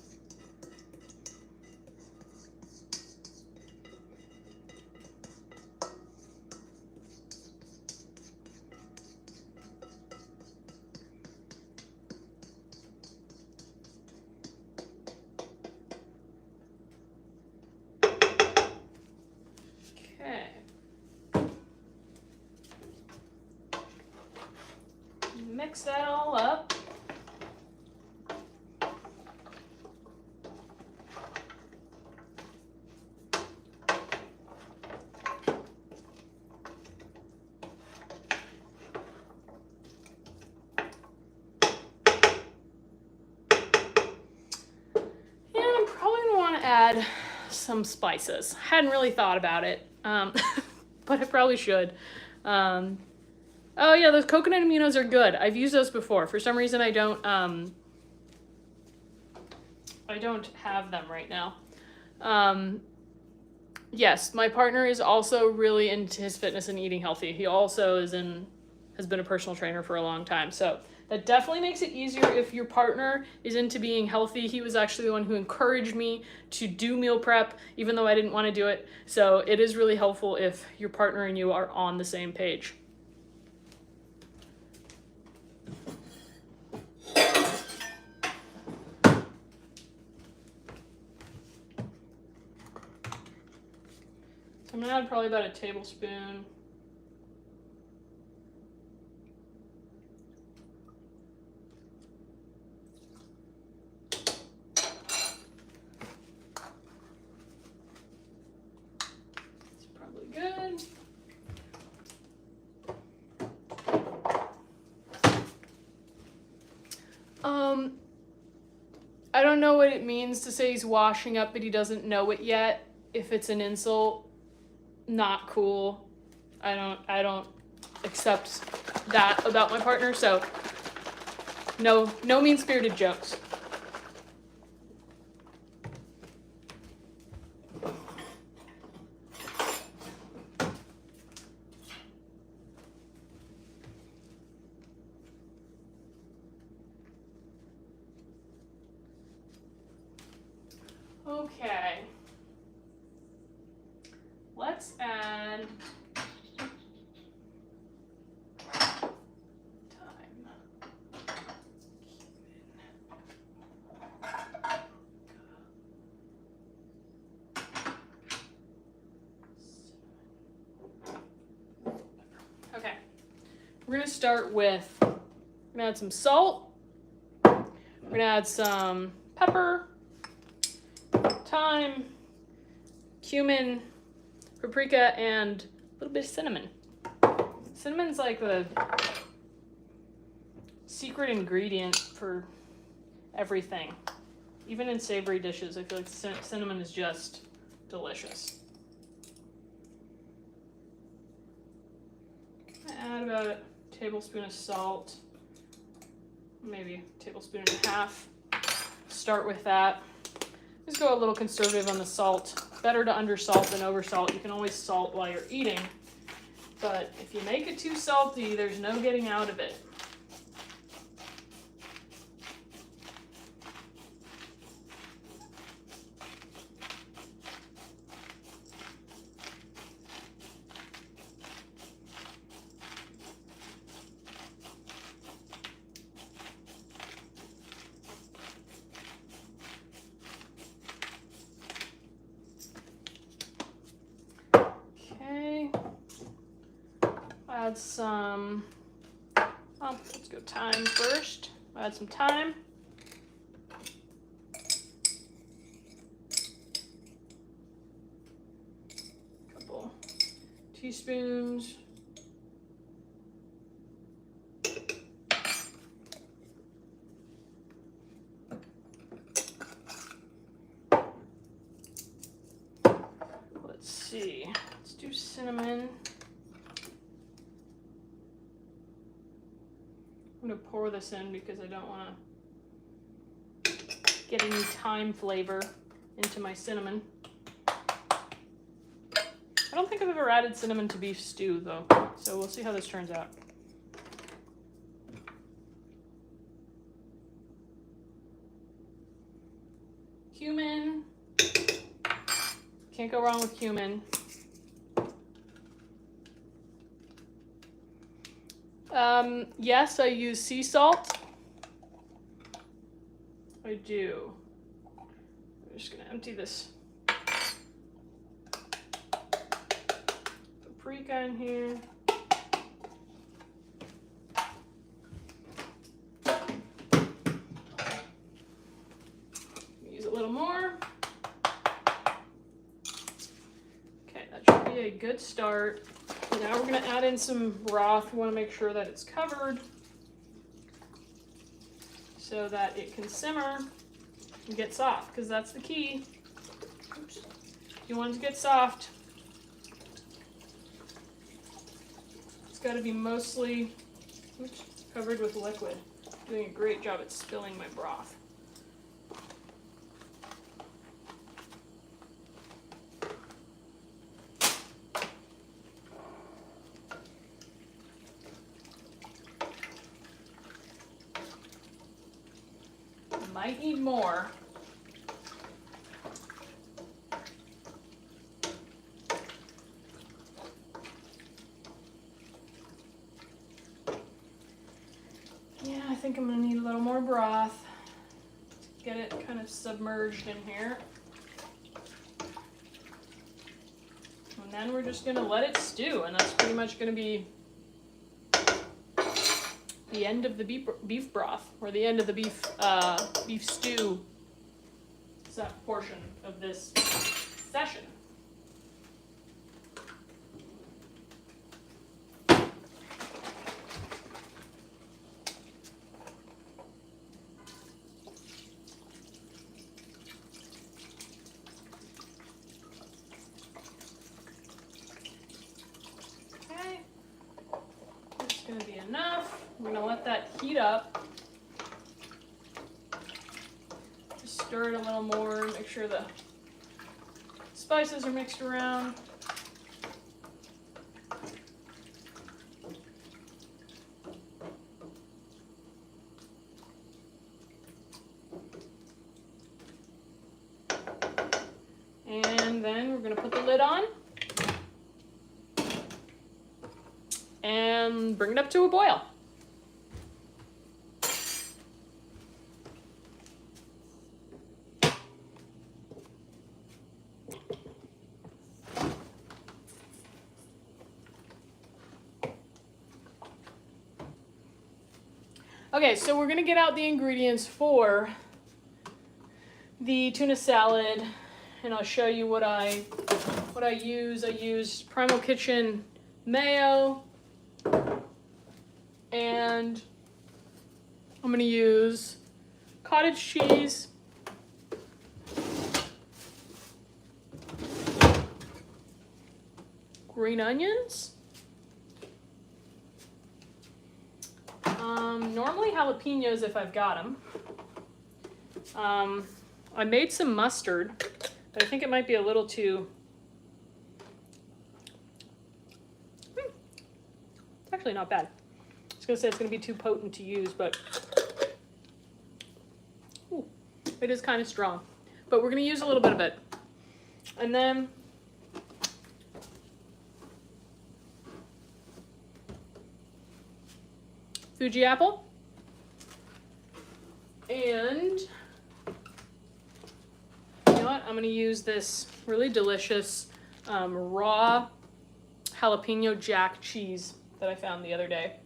Mix that all up. And I'm probably going to want to add some spices. Hadn't really thought about it, but I probably should. Oh yeah, those coconut aminos are good. I've used those before. For some reason I don't have them right now. Yes, my partner is also really into his fitness and eating healthy. He also has been a personal trainer for a long time. So that definitely makes it easier if your partner is into being healthy. He was actually the one who encouraged me to do meal prep, even though I didn't want to do it. So it is really helpful if your partner and you are on the same page. I'm gonna add probably about a tablespoon. It's probably good. know what it means to say he's washing up, but he doesn't know it yet. If it's an insult, not cool. I don't accept that about my partner, so no mean-spirited jokes. Okay. Let's add we're gonna start with, we're gonna add some salt, we're gonna add some pepper, thyme, cumin, paprika, and a little bit of cinnamon. Cinnamon's like the secret ingredient for everything. Even in savory dishes, I feel like cinnamon is just delicious. Add about a tablespoon of salt, maybe a tablespoon and a half. Start with that. Just go a little conservative on the salt. Better to undersalt than oversalt. You can always salt while you're eating, but if you make it too salty, there's no getting out of it. Add some, let's go thyme first. Add some thyme. Couple teaspoons. Let's see, let's do cinnamon. I'm going to pour this in because I don't want to get any thyme flavor into my cinnamon. I don't think I've ever added cinnamon to beef stew though, so we'll see how this turns out. Cumin. Can't go wrong with cumin. Yes, I use sea salt. I do. I'm just gonna empty this paprika in here. Use a little more. Okay, that should be a good start. Now we're going to add in some broth. We want to make sure that it's covered so that it can simmer and get soft, because that's the key. Oops. You want it to get soft, it's got to be mostly covered with liquid. Doing a great job at spilling my broth. Might need more. Yeah, I think I'm gonna need a little more broth to get it kind of submerged in here. And then we're just gonna let it stew, and that's pretty much gonna be the end of the beef broth, or the end of the beef stew portion of this session. I'm gonna let that heat up. Just stir it a little more, make sure the spices are mixed around. And then we're gonna put the lid on and bring it up to a boil. Okay, so we're gonna get out the ingredients for the tuna salad, and I'll show you what I use. I use Primal Kitchen mayo, and I'm gonna use cottage cheese, green onions, normally jalapenos if I've got them. I made some mustard, but I think it might be a little too... It's actually not bad. I was gonna say it's gonna be too potent to use, but ooh, it is kind of strong. But we're gonna use a little bit of it. And then Fuji apple, and you know what? I'm gonna use this really delicious raw jalapeno jack cheese that I found the other day,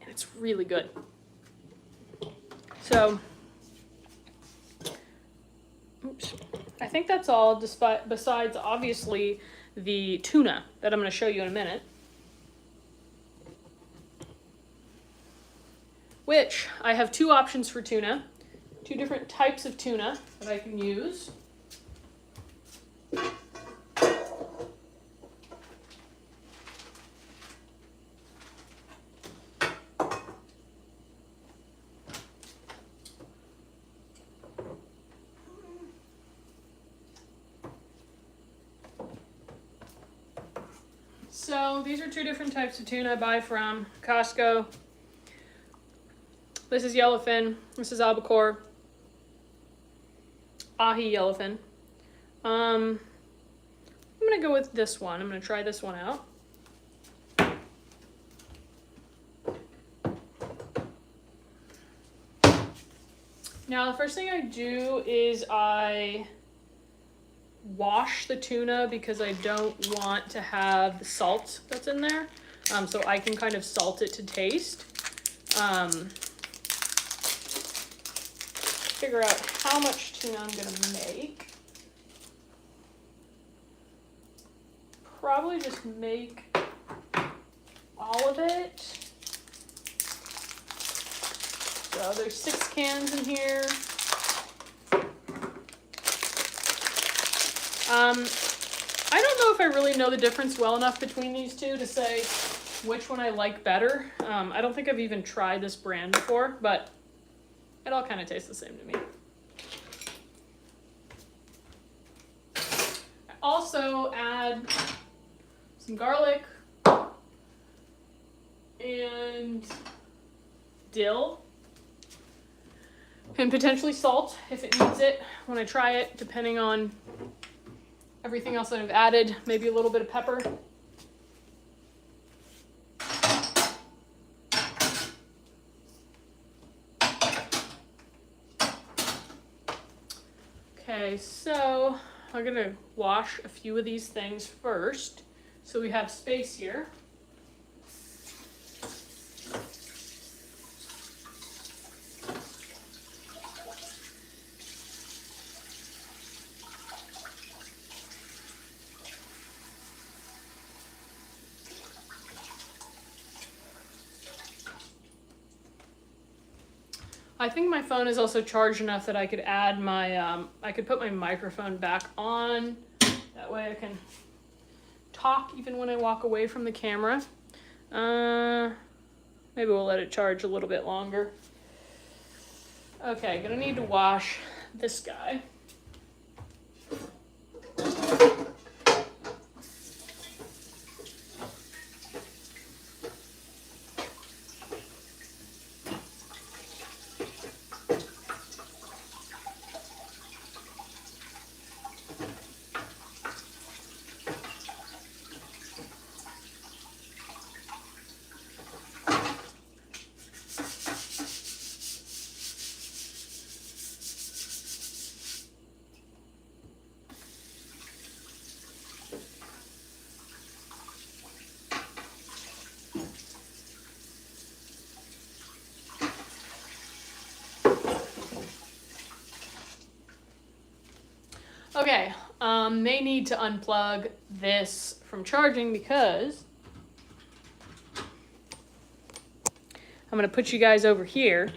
and it's really good. So, oops, I think that's all, besides obviously the tuna that I'm gonna show you in a minute. Which I have two options for tuna, two different types of tuna that I can use. So these are two different types of tuna I buy from Costco. This is yellowfin, this is albacore, ahi yellowfin. I'm gonna go with this one. I'm gonna try this one out. Now the first thing I do is I wash the tuna because I don't want to have the salt that's in there. So I can kind of salt it to taste. Figure out how much tuna I'm gonna make. Probably just make all of it. So there's 6 cans in here. I don't know if I really know the difference well enough between these two to say which one I like better. I don't think I've even tried this brand before, but it all kind of tastes the same to me. I also add some garlic and dill and potentially salt if it needs it when I try it, depending on everything else that I've added. Maybe a little bit of pepper. Okay, so I'm gonna wash a few of these things first so we have space here. I think my phone is also charged enough that I could add my, I could put my microphone back on. That way I can talk even when I walk away from the camera. Now Maybe we'll let it charge a little bit longer. Okay, gonna need to wash this guy. Okay, may need to unplug this from charging because I'm going to put you guys over here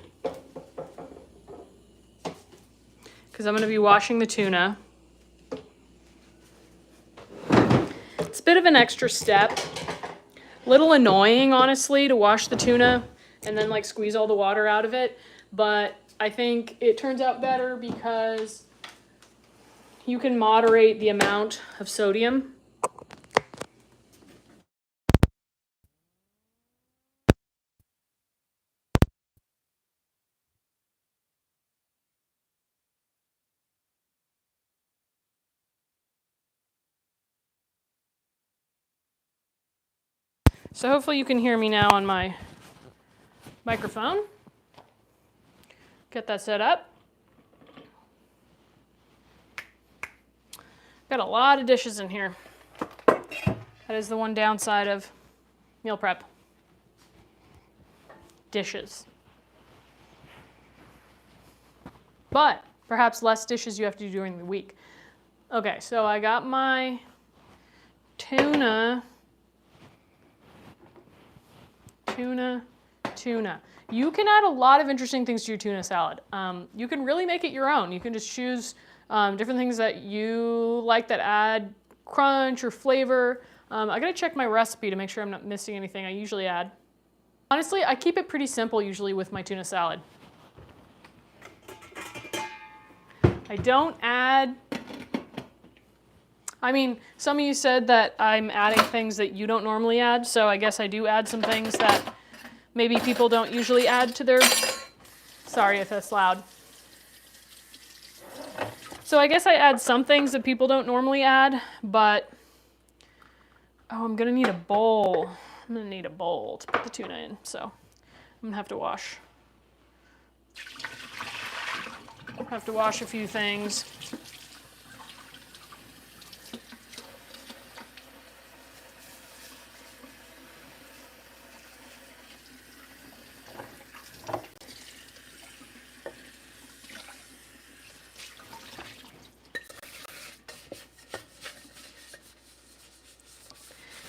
because I'm going to be washing the tuna. It's a bit of an extra step. Little annoying, honestly, to wash the tuna and then like squeeze all the water out of it, but I think it turns out better because you can moderate the amount of sodium. So hopefully you can hear me now on my microphone. Get that set up. Got a lot of dishes in here. That is the one downside of meal prep. Dishes. But perhaps less dishes you have to do during the week. Okay, so I got my tuna. You can add a lot of interesting things to your tuna salad. You can really make it your own. You can just choose different things that you like that add crunch or flavor. I gotta check my recipe to make sure I'm not missing anything I usually add. Honestly, I keep it pretty simple usually with my tuna salad. I don't add, I mean, some of you said that I'm adding things that you don't normally add, so I guess I do add some things that maybe people don't usually add to their, sorry if that's loud. So I guess I add some things that people don't normally add, but, oh, I'm gonna need a bowl. I'm gonna need a bowl to put the tuna in, so I'm gonna have to wash. Have to wash a few things.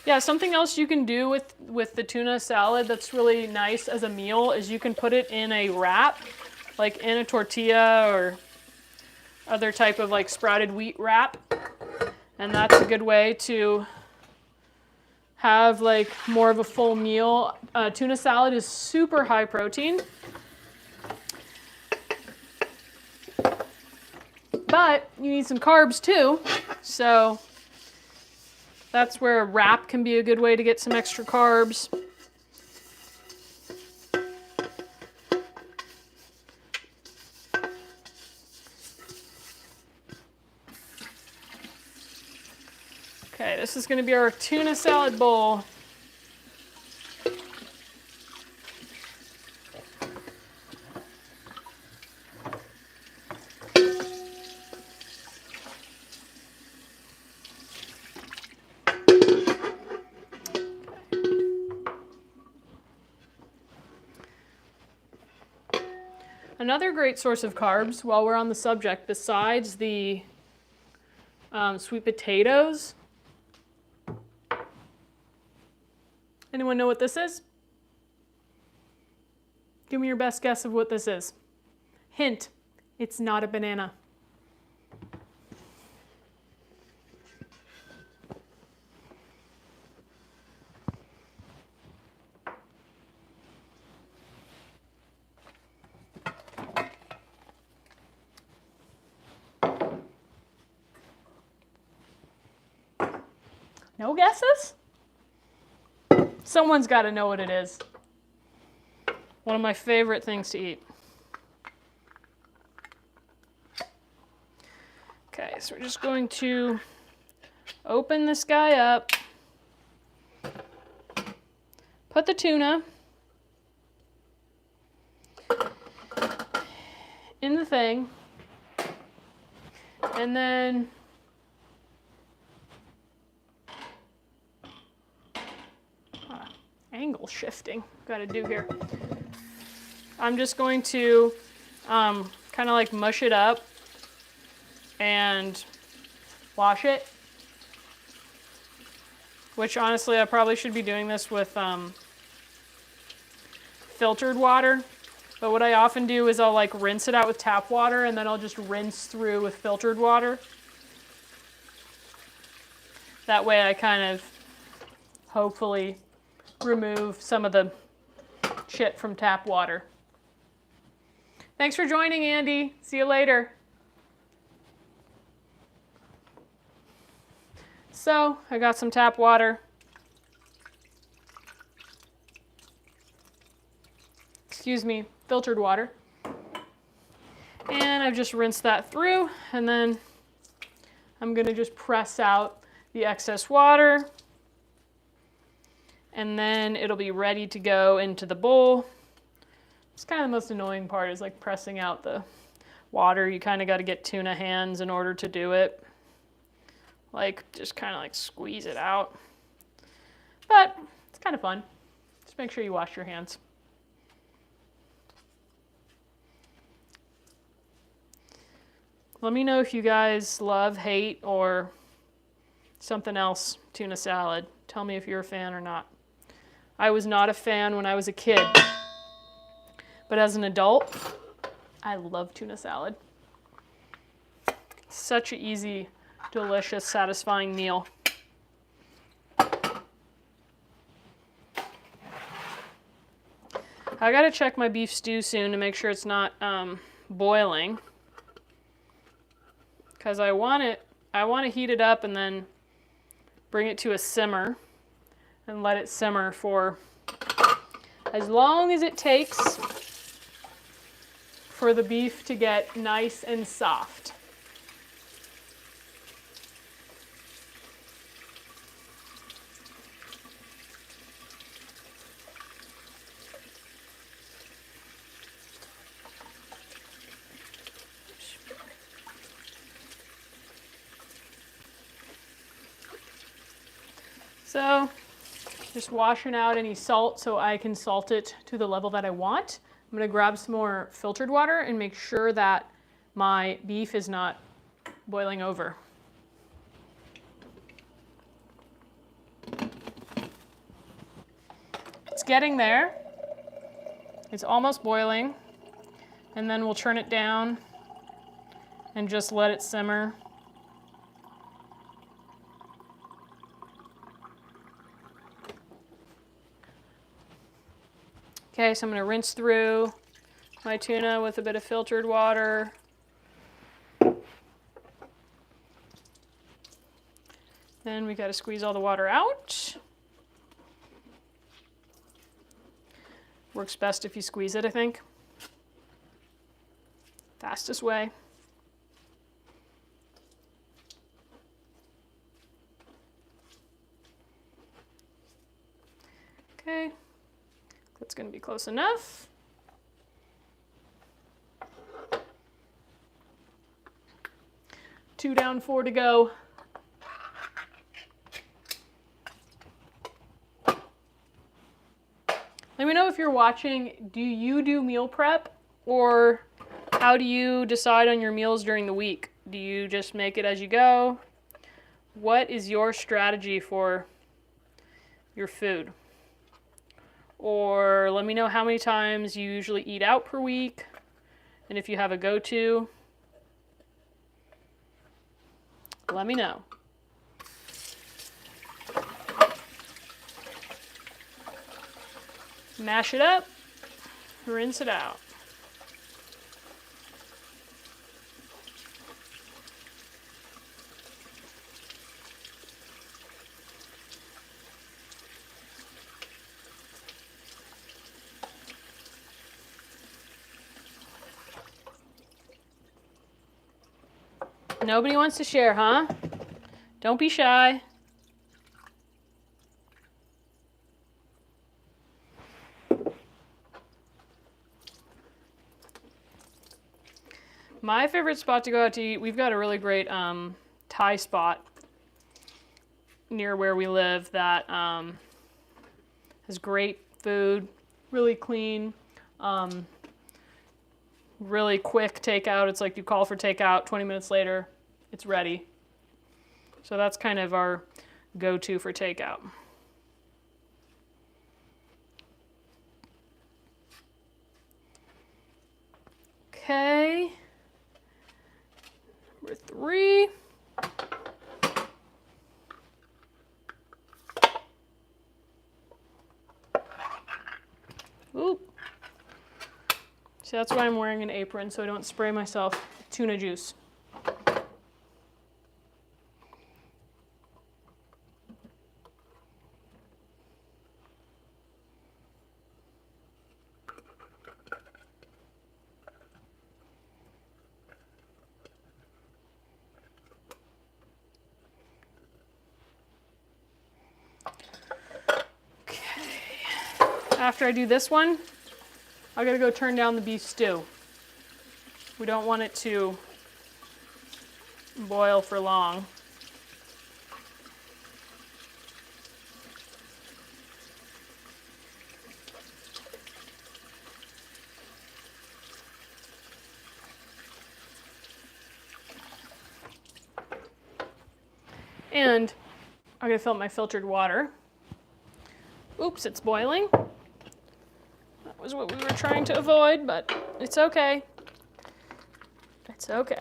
Yeah, something else you can do with the tuna salad that's really nice as a meal is you can put it in a wrap, like in a tortilla or other type of like sprouted wheat wrap. And that's a good way to have like more of a full meal. Tuna salad is super high protein, but you need some carbs too. So that's where a wrap can be a good way to get some extra carbs. Okay, this is going to be our tuna salad bowl. Another great source of carbs, while we're on the subject, besides the sweet potatoes. Anyone know what this is? Give me your best guess of what this is. Hint, it's not a banana. No guesses? Someone's got to know what it is. One of my favorite things to eat. Okay, so we're just going to open this guy up. Put the tuna in the thing. And then angle shifting, got to do here. I'm just going to kind of like mush it up and wash it. Which honestly, I probably should be doing this with filtered water. But what I often do is I'll like rinse it out with tap water and then I'll just rinse through with filtered water. That way I kind of hopefully remove some of the shit from tap water. Thanks for joining, Andy. See you later. So I got some tap water. Excuse me, filtered water. And I've just rinsed that through, and then I'm gonna just press out the excess water, and then it'll be ready to go into the bowl. It's kind of the most annoying part is like pressing out the water. You kind of got to get tuna hands in order to do it. Like just kind of like squeeze it out. But it's kind of fun. Just make sure you wash your hands. Let me know if you guys love, hate, or something else tuna salad. Tell me if you're a fan or not. I was not a fan when I was a kid. But as an adult, I love tuna salad. Such an easy, delicious, satisfying meal. I gotta check my beef stew soon to make sure it's not boiling. Because I want to heat it up and then bring it to a simmer and let it simmer for as long as it takes for the beef to get nice and soft. So just washing out any salt so I can salt it to the level that I want. I'm gonna grab some more filtered water and make sure that my beef is not boiling over. It's getting there. It's almost boiling. And then we'll turn it down and just let it simmer. Okay, so I'm gonna rinse through my tuna with a bit of filtered water. Then we gotta squeeze all the water out. Works best if you squeeze it, I think. Fastest way. Okay. That's going to be close enough. Two down, four to go. Let me know if you're watching, do you do meal prep, or how do you decide on your meals during the week? Do you just make it as you go? What is your strategy for your food? Or let me know how many times you usually eat out per week, and if you have a go-to, let me know. Mash it up, rinse it out. Nobody wants to share, huh? Don't be shy. My favorite spot to go out to eat, we've got a really great Thai spot near where we live that has great food, really clean, really quick takeout. It's like you call for takeout, 20 minutes later, it's ready. So that's kind of our go-to for takeout. Okay. Number 3. Oop. So that's why I'm wearing an apron, so I don't spray myself with tuna juice. After I do this one, I gotta go turn down the beef stew. We don't want it to boil for long. And I'm gonna fill up my filtered water. Oops, it's boiling. That was what we were trying to avoid, but it's okay. It's okay.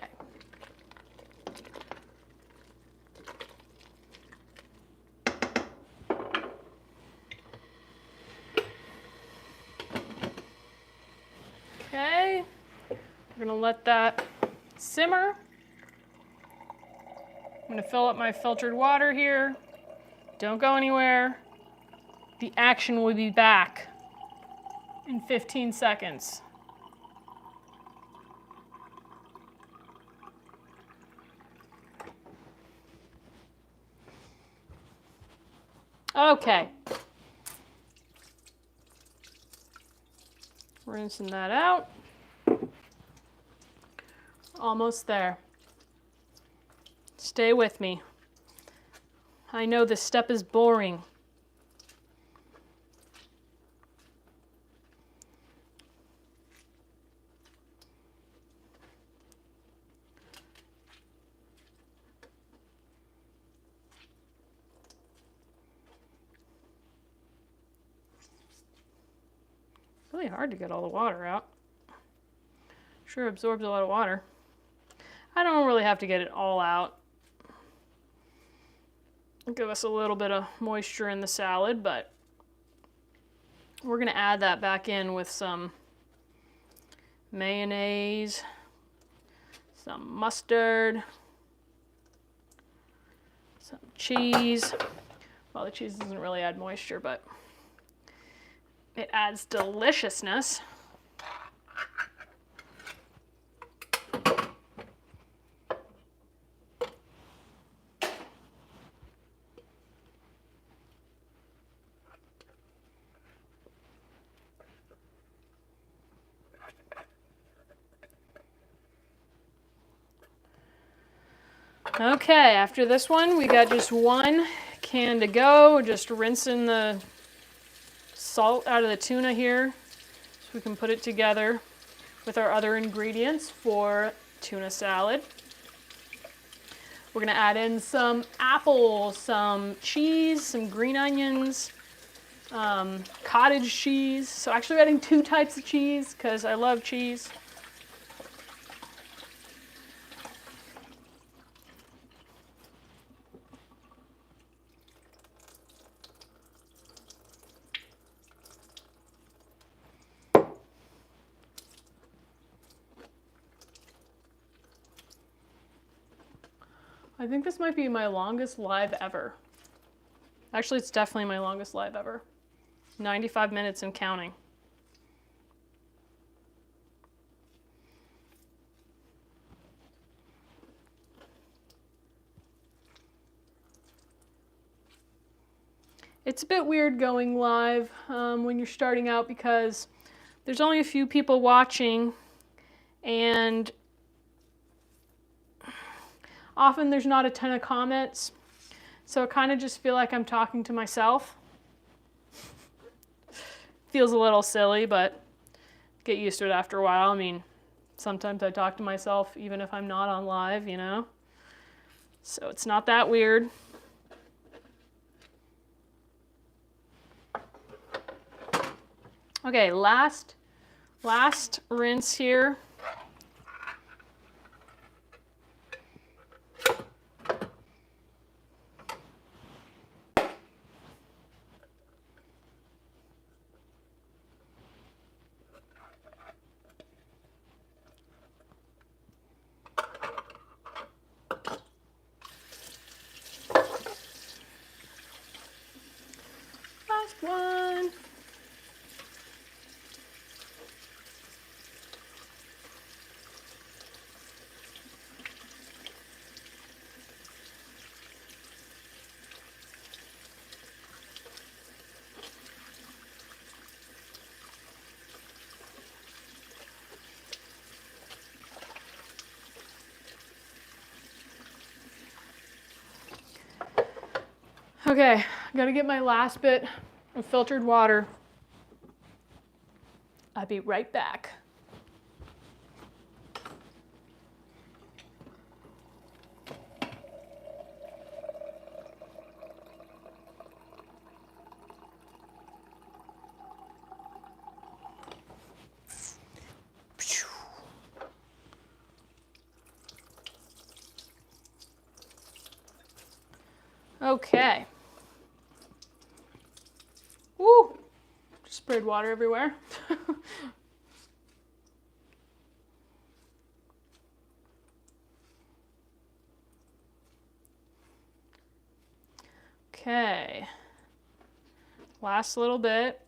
Okay, we're gonna let that simmer. I'm gonna fill up my filtered water here. Don't go anywhere. The action will be back in 15 seconds. Okay. Rinsing that out. Almost there. Stay with me. I know this step is boring. Really hard to get all the water out. Sure absorbs a lot of water. I don't really have to get it all out. Give us a little bit of moisture in the salad, but we're gonna add that back in with some mayonnaise, some mustard, some cheese. Well, the cheese doesn't really add moisture, but it adds deliciousness. Okay, after this one, we got just one can to go. Just rinsing the salt out of the tuna here so we can put it together with our other ingredients for tuna salad. We're gonna add in some apples, some cheese, some green onions, cottage cheese. So actually adding 2 types of cheese because I love cheese. I think this might be my longest live ever. Actually, it's definitely my longest live ever. 95 minutes and counting. It's a bit weird going live when you're starting out because there's only a few people watching, and often there's not a ton of comments, so I kind of just feel like I'm talking to myself. Feels a little silly, but get used to it after a while. I mean, sometimes I talk to myself even if I'm not on live, you know? So it's not that weird. Okay, last rinse here. Last one. Okay, I gotta get my last bit of filtered water. I'll be right back. Okay. Woo! Just sprayed water everywhere. Okay. Last little bit.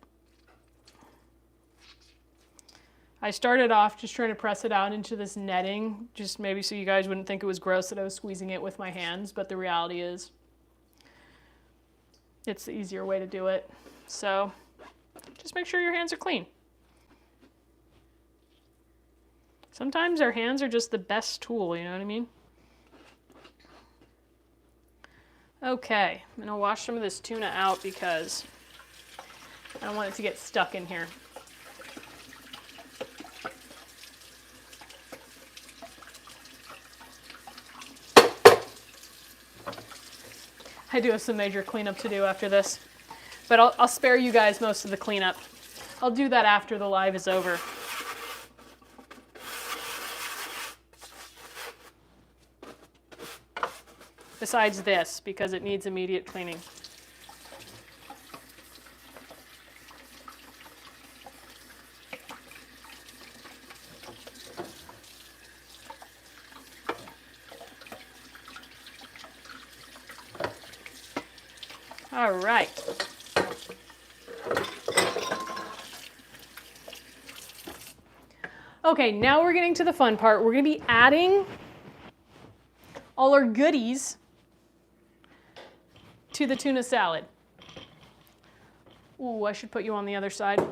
I started off just trying to press it out into this netting, just maybe so you guys wouldn't think it was gross that I was squeezing it with my hands, but the reality is it's the easier way to do it. So just make sure your hands are clean. Sometimes our hands are just the best tool, you know what I mean? Okay, I'm gonna wash some of this tuna out because I don't want it to get stuck in here. I do have some major cleanup to do after this, but I'll spare you guys most of the cleanup. I'll do that after the live is over. Besides this, because it needs immediate cleaning. All right. Okay, now we're getting to the fun part. We're going to be adding all our goodies to the tuna salad. Ooh, I should put you on the other side.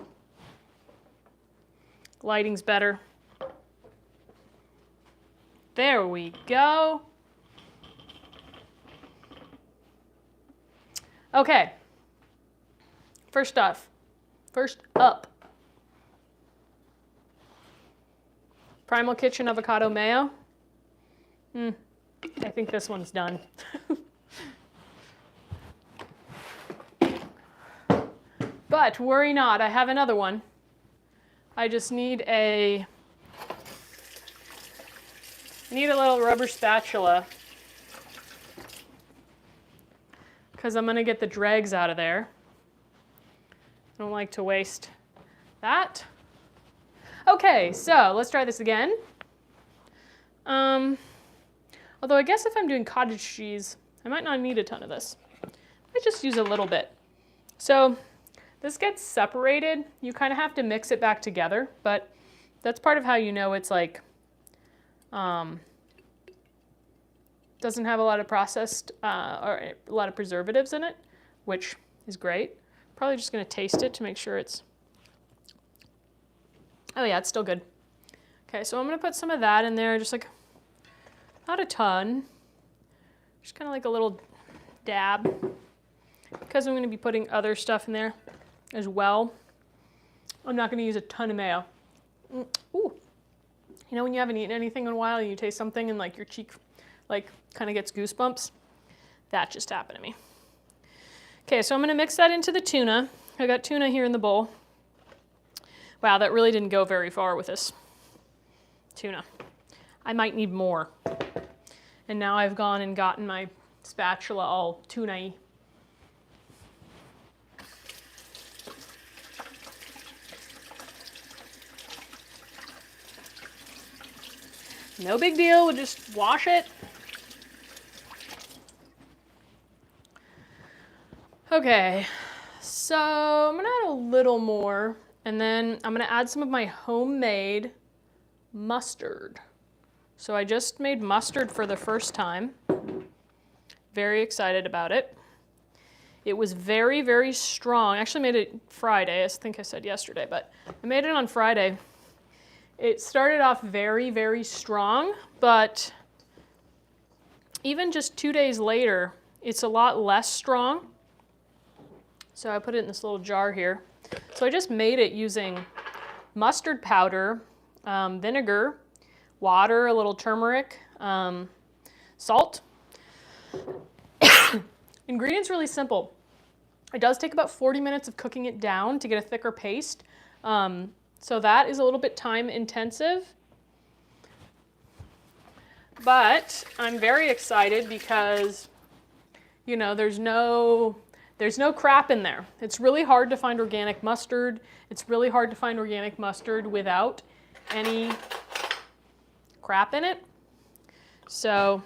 Lighting's better. There we go. Okay. First up. Primal Kitchen avocado mayo. I think this one's done. But worry not, I have another one. I just need a little rubber spatula because I'm gonna get the dregs out of there. I don't like to waste that. Okay, so let's try this again. Although I guess if I'm doing cottage cheese, I might not need a ton of this. I just use a little bit. So this gets separated. You kind of have to mix it back together, but that's part of how you know it's like, doesn't have a lot of processed or a lot of preservatives in it, which is great. Probably just gonna taste it to make sure it's, oh yeah, it's still good. Okay, so I'm gonna put some of that in there, just like, not a ton, just kind of like a little dab, because I'm gonna be putting other stuff in there as well. I'm not gonna use a ton of mayo. Ooh, you know when you haven't eaten anything in a while and you taste something and like your cheek like kind of gets goosebumps? That just happened to me. Okay, so I'm gonna mix that into the tuna. I got tuna here in the bowl. Wow, that really didn't go very far with this tuna. I might need more. And now I've gone and gotten my spatula all tuna-y. No big deal, we'll just wash it. Okay, so I'm gonna add a little more, and then I'm gonna add some of my homemade mustard. So I just made mustard for the first time. Very excited about it. It was very, very strong. I actually made it Friday, I think I said yesterday, but I made it on Friday. It started off very, very strong, but even just 2 days later, it's a lot less strong. So I put it in this little jar here. So I just made it using mustard powder, vinegar, water, a little turmeric, salt. Ingredients really simple. It does take about 40 minutes of cooking it down to get a thicker paste. So that is a little bit time intensive. But I'm very excited because, you know, there's no crap in there. It's really hard to find organic mustard. It's really hard to find organic mustard without any crap in it. So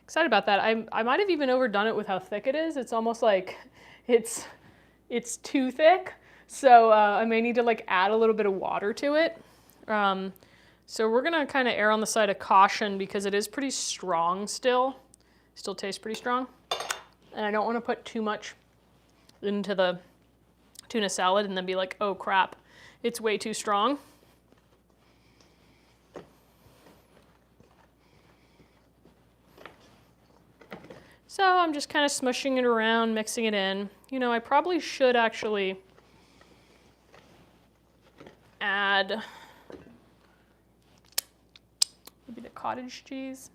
excited about that. I might have even overdone it with how thick it is. It's almost like it's too thick. So I may need to like add a little bit of water to it. So we're gonna kind of err on the side of caution because it is pretty strong still. Still tastes pretty strong. And I don't want to put too much into the tuna salad and then be like, oh crap, it's way too strong. So I'm just kind of smushing it around, mixing it in. You know, I probably should actually add maybe the cottage cheese.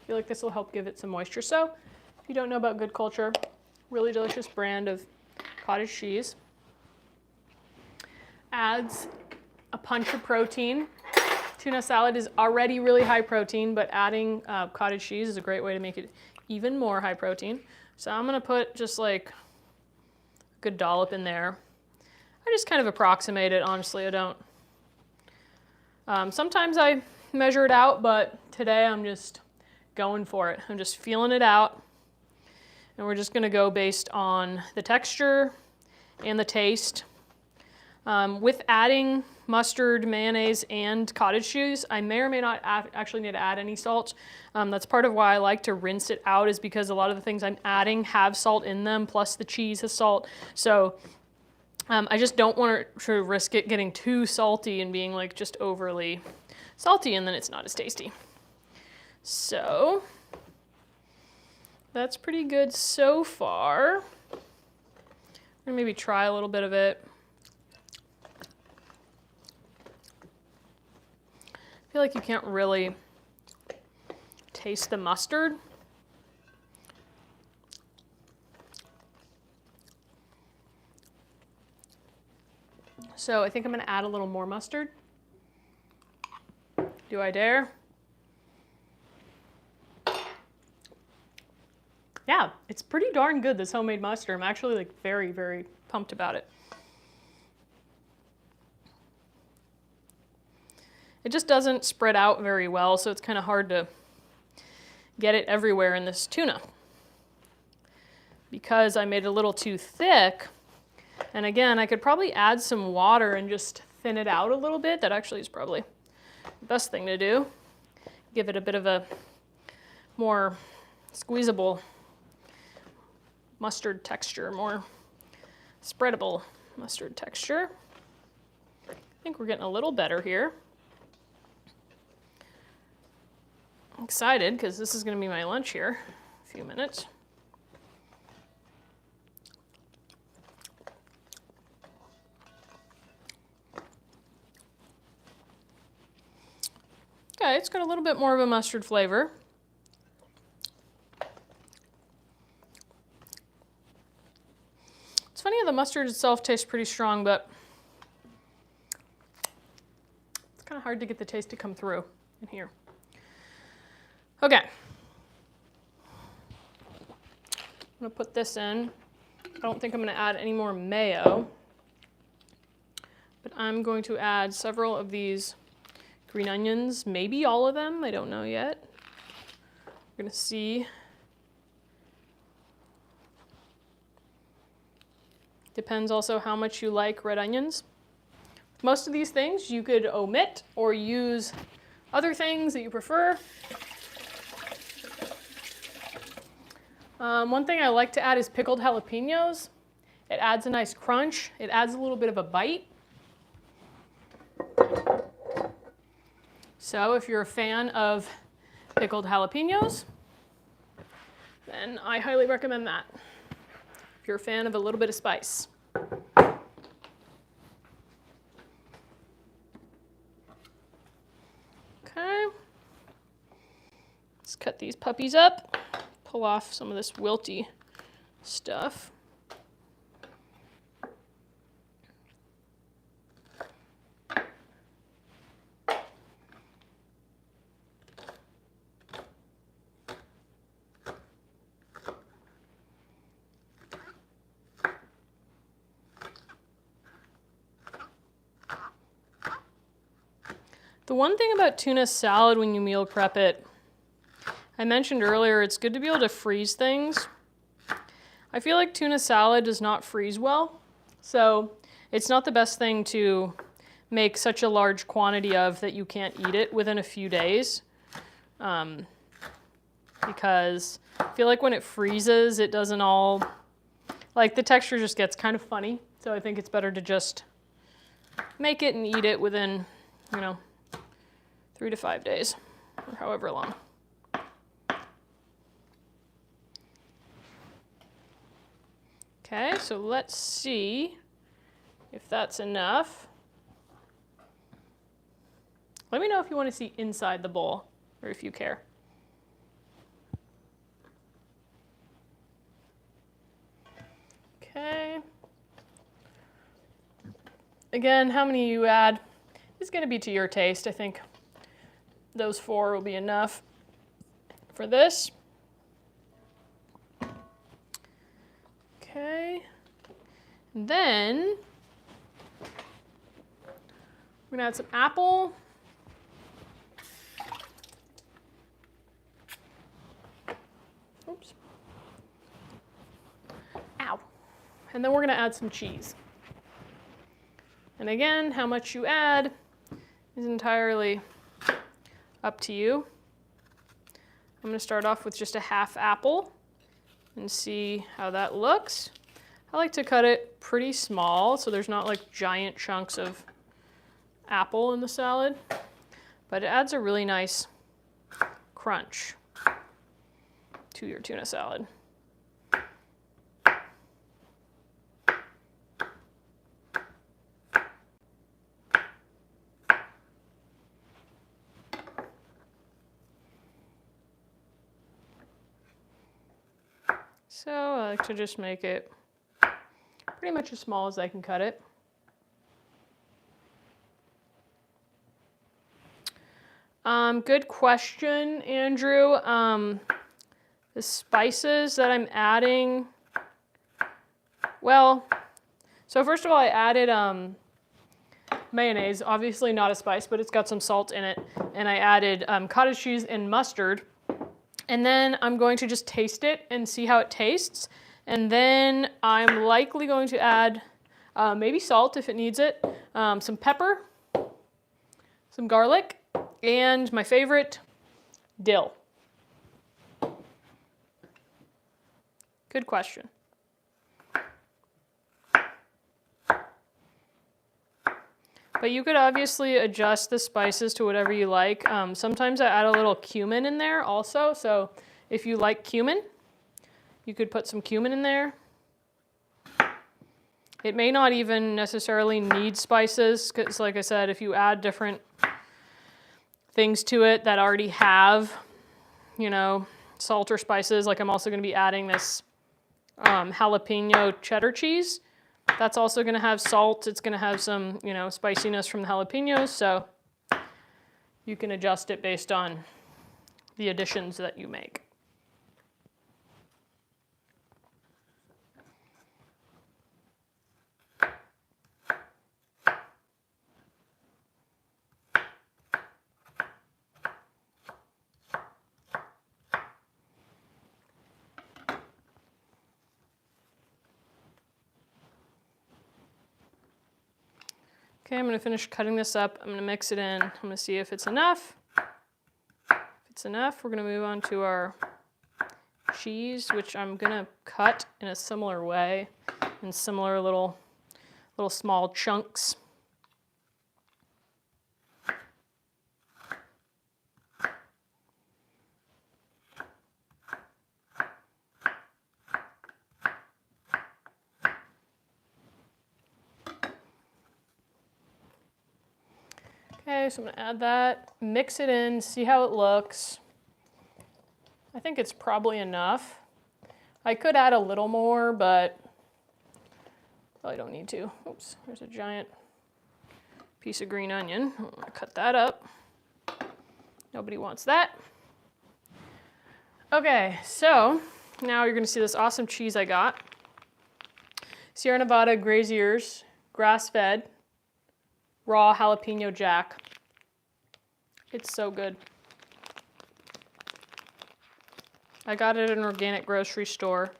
I feel like this will help give it some moisture. So if you don't know about Good Culture, really delicious brand of cottage cheese. Adds a punch of protein. Tuna salad is already really high protein, but adding cottage cheese is a great way to make it even more high protein. So I'm gonna put just like a good dollop in there. I just kind of approximate it, honestly. I don't. Sometimes I measure it out, but today I'm just going for it. I'm just feeling it out. And we're just gonna go based on the texture and the taste. With adding mustard, mayonnaise, and cottage cheese, I may or may not actually need to add any salt. That's part of why I like to rinse it out, is because a lot of the things I'm adding have salt in them, plus the cheese has salt. So I just don't want to risk it getting too salty and being like just overly salty, and then it's not as tasty. So that's pretty good so far. I'm gonna maybe try a little bit of it. I feel like you can't really taste the mustard. So I think I'm gonna add a little more mustard. Do I dare? Yeah, it's pretty darn good, this homemade mustard. I'm actually like very, very pumped about it. It just doesn't spread out very well, so it's kind of hard to get it everywhere in this tuna. Because I made it a little too thick, and again, I could probably add some water and just thin it out a little bit. That actually is probably the best thing to do. Give it a bit of a more squeezable mustard texture, more spreadable mustard texture. I think we're getting a little better here. I'm excited because this is going to be my lunch here in a few minutes. Okay, it's got a little bit more of a mustard flavor. It's funny how the mustard itself tastes pretty strong, but it's kind of hard to get the taste to come through in here. Okay. I'm going to put this in. I don't think I'm going to add any more mayo, but I'm going to add several of these green onions, maybe all of them, I don't know yet. We're going to see. Depends also how much you like red onions. Most of these things you could omit or use other things that you prefer. One thing I like to add is pickled jalapenos. It adds a nice crunch. It adds a little bit of a bite. So if you're a fan of pickled jalapenos, then I highly recommend that. If you're a fan of a little bit of spice. Okay. Let's cut these puppies up. Pull off some of this wilty stuff. The one thing about tuna salad when you meal prep it, I mentioned earlier, it's good to be able to freeze things. I feel like tuna salad does not freeze well, so it's not the best thing to make such a large quantity of that you can't eat it within a few days. Because I feel like when it freezes, it doesn't all, like the texture just gets kind of funny. So I think it's better to just make it and eat it within, 3 to 5 days, or however long. Okay, so let's see if that's enough. Let me know if you want to see inside the bowl, or if you care. Okay. Again, how many you add is going to be to your taste. I think those 4 will be enough for this. Okay. And then we're going to add some apple. Oops. Ow. And then we're going to add some cheese. And again, how much you add is entirely up to you. I'm going to start off with just a half apple and see how that looks. I like to cut it pretty small so there's not like giant chunks of apple in the salad, but it adds a really nice crunch to your tuna salad. So I like to just make it pretty much as small as I can cut it. Good question, Andrew. The spices that I'm adding, well, so first of all, I added mayonnaise, obviously not a spice, but it's got some salt in it, and I added cottage cheese and mustard. And then I'm going to just taste it and see how it tastes. And then I'm likely going to add maybe salt if it needs it, some pepper, some garlic, and my favorite, dill. Good question. But you could obviously adjust the spices to whatever you like. Sometimes I add a little cumin in there also. So if you like cumin, you could put some cumin in there. It may not even necessarily need spices, because like I said, if you add different things to it that already have, you know, salt or spices, like I'm also going to be adding this jalapeno cheddar cheese. That's also going to have salt. It's going to have some, you know, spiciness from the jalapenos, so you can adjust it based on the additions that you make. Okay, I'm going to finish cutting this up. I'm going to mix it in. I'm going to see if it's enough. If it's enough, we're going to move on to our cheese, which I'm going to cut in a similar way, in similar little small chunks. Okay, so I'm gonna add that, mix it in, see how it looks. I think it's probably enough. I could add a little more, but probably don't need to. Oops, there's a giant piece of green onion. I'm gonna cut that up. Nobody wants that. Okay, so now you're gonna see this awesome cheese I got. Sierra Nevada Graziers, grass-fed, raw jalapeno jack. It's so good. I got it at an organic grocery store.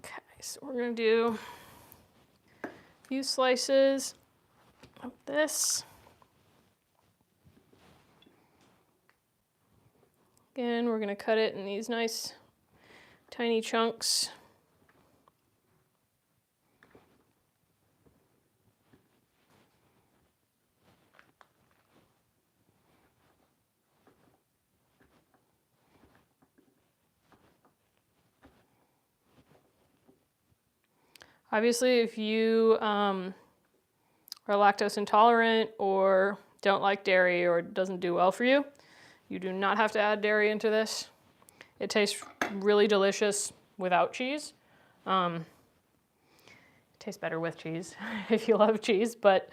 Okay, so we're gonna do a few slices of this. Again, we're gonna cut it in these nice tiny chunks. Obviously, if you are lactose intolerant or don't like dairy or it doesn't do well for you, you do not have to add dairy into this. It tastes really delicious without cheese. It tastes better with cheese if you love cheese, but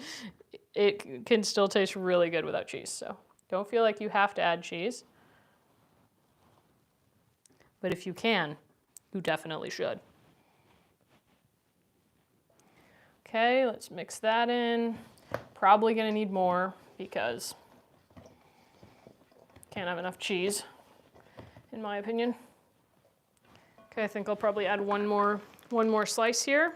it can still taste really good without cheese. So don't feel like you have to add cheese. But if you can, you definitely should. Okay, let's mix that in. Probably gonna need more because can't have enough cheese, in my opinion. Okay, I think I'll probably add one more slice here.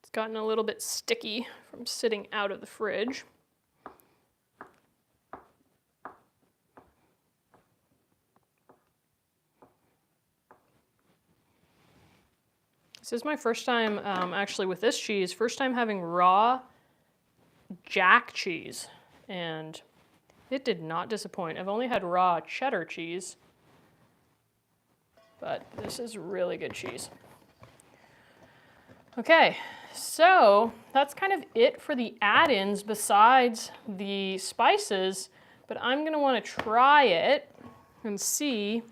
It's gotten a little bit sticky from sitting out of the fridge. This is my first time, actually with this cheese, first time having raw jack cheese, and it did not disappoint. I've only had raw cheddar cheese, but this is really good cheese. Okay, so that's kind of it for the add-ins besides the spices, but I'm gonna wanna try it and see.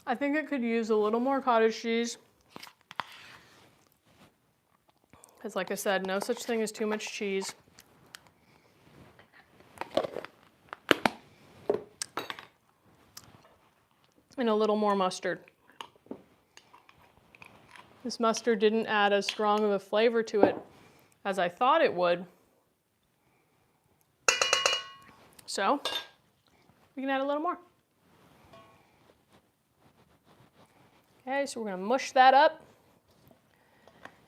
I think it could use a little more cottage cheese. Because like I said, no such thing as too much cheese. And a little more mustard. This mustard didn't add as strong of a flavor to it as I thought it would. So we can add a little more. Okay, so we're gonna mush that up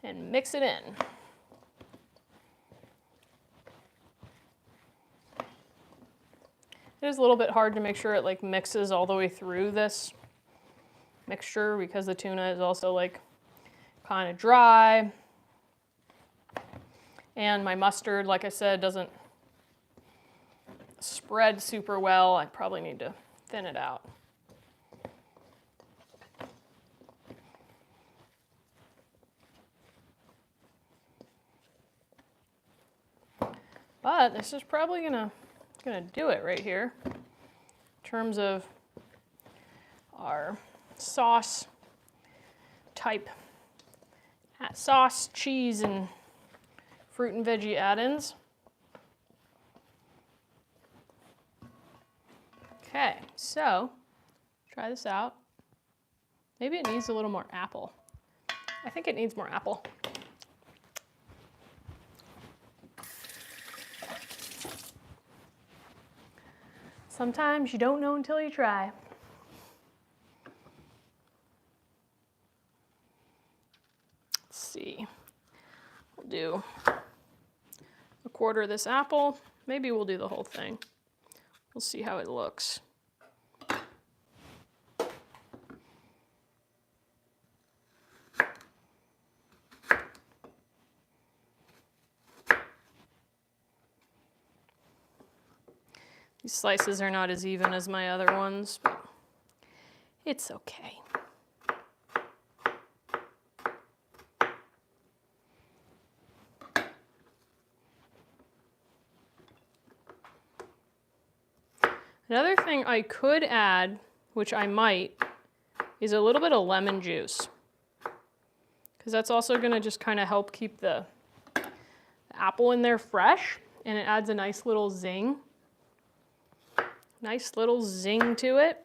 and mix it in. It is a little bit hard to make sure it like mixes all the way through this mixture because the tuna is also like kind of dry. And my mustard, like I said, doesn't spread super well. I probably need to thin it out. But this is probably gonna do it right here in terms of our sauce type, sauce, cheese, and fruit and veggie add-ins. Okay, so try this out. Maybe it needs a little more apple. I think it needs more apple. Sometimes you don't know until you try. Let's see. We'll do a quarter of this apple. Maybe we'll do the whole thing. We'll see how it looks. These slices are not as even as my other ones, but it's okay. Another thing I could add, which I might, is a little bit of lemon juice. Because that's also going to just kind of help keep the apple in there fresh, and it adds a nice little zing. Nice little zing to it.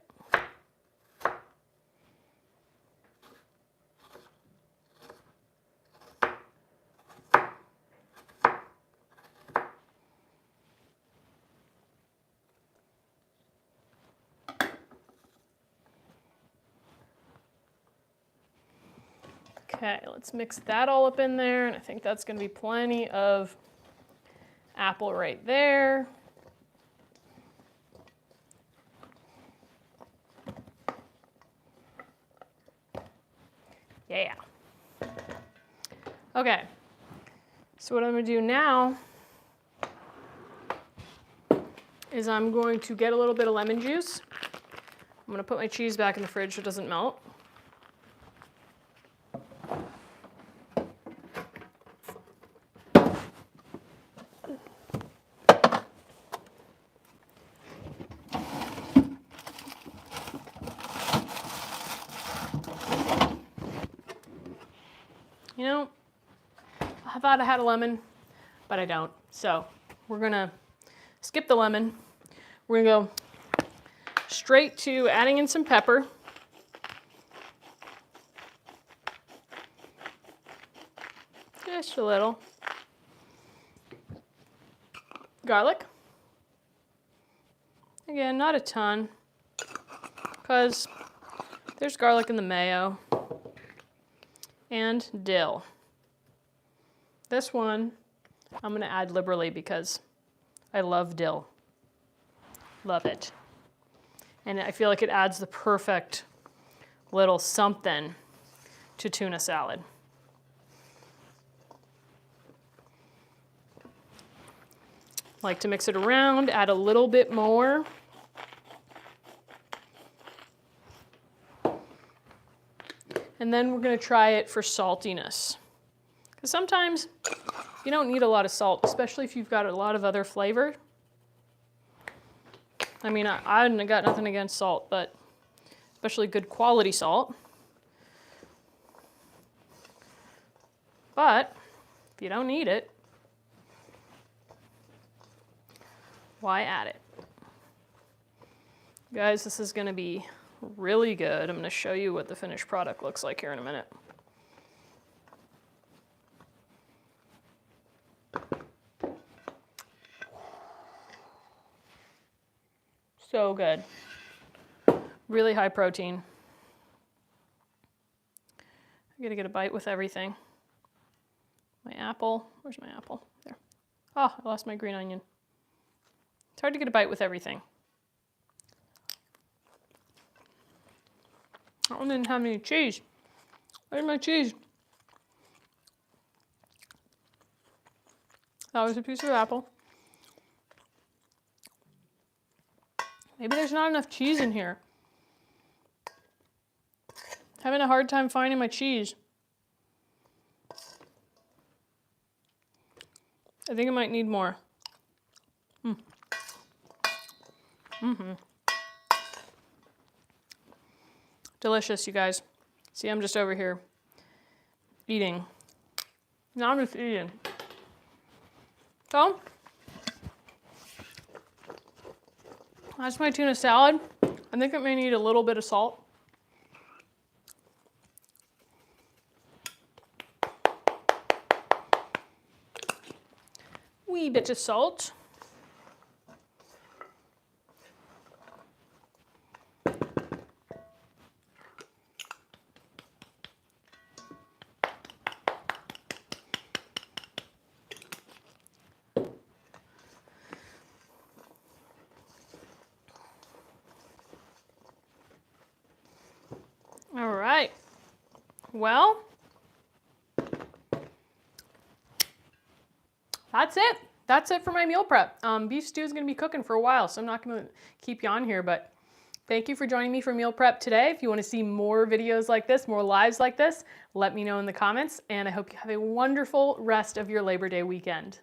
Okay, let's mix that all up in there, and I think that's going to be plenty of apple right there. Yeah. Okay, so what I'm going to do now is I'm going to get a little bit of lemon juice. I'm going to put my cheese back in the fridge so it doesn't melt. You know, I thought I had a lemon, but I don't. So we're gonna skip the lemon. We're gonna go straight to adding in some pepper. Just a little. Garlic. Again, not a ton, because there's garlic in the mayo. And dill. This one I'm going to add liberally because I love dill. Love it. And I feel like it adds the perfect little something to tuna salad. Like to mix it around, add a little bit more. And then we're going to try it for saltiness. Because sometimes you don't need a lot of salt, especially if you've got a lot of other flavor. I mean, I got nothing against salt, but especially good quality salt. But if you don't need it, why add it? Guys, this is going to be really good. I'm going to show you what the finished product looks like here in a minute. So good. Really high protein. I gotta get a bite with everything. My apple, where's my apple? There. Oh, I lost my green onion. It's hard to get a bite with everything. That one didn't have any cheese. Where's my cheese? That was a piece of apple. Maybe there's not enough cheese in here. Having a hard time finding my cheese. I think I might need more. Delicious, you guys. See, I'm just over here eating. Now I'm just eating. So, that's my tuna salad. I think it may need a little bit of salt. Wee bit of salt. All right. Well, that's it. That's it for my meal prep. Beef stew is going to be cooking for a while, so I'm not going to keep you on here, but thank you for joining me for meal prep today. If you want to see more videos like this, more lives like this, let me know in the comments, and I hope you have a wonderful rest of your Labor Day weekend.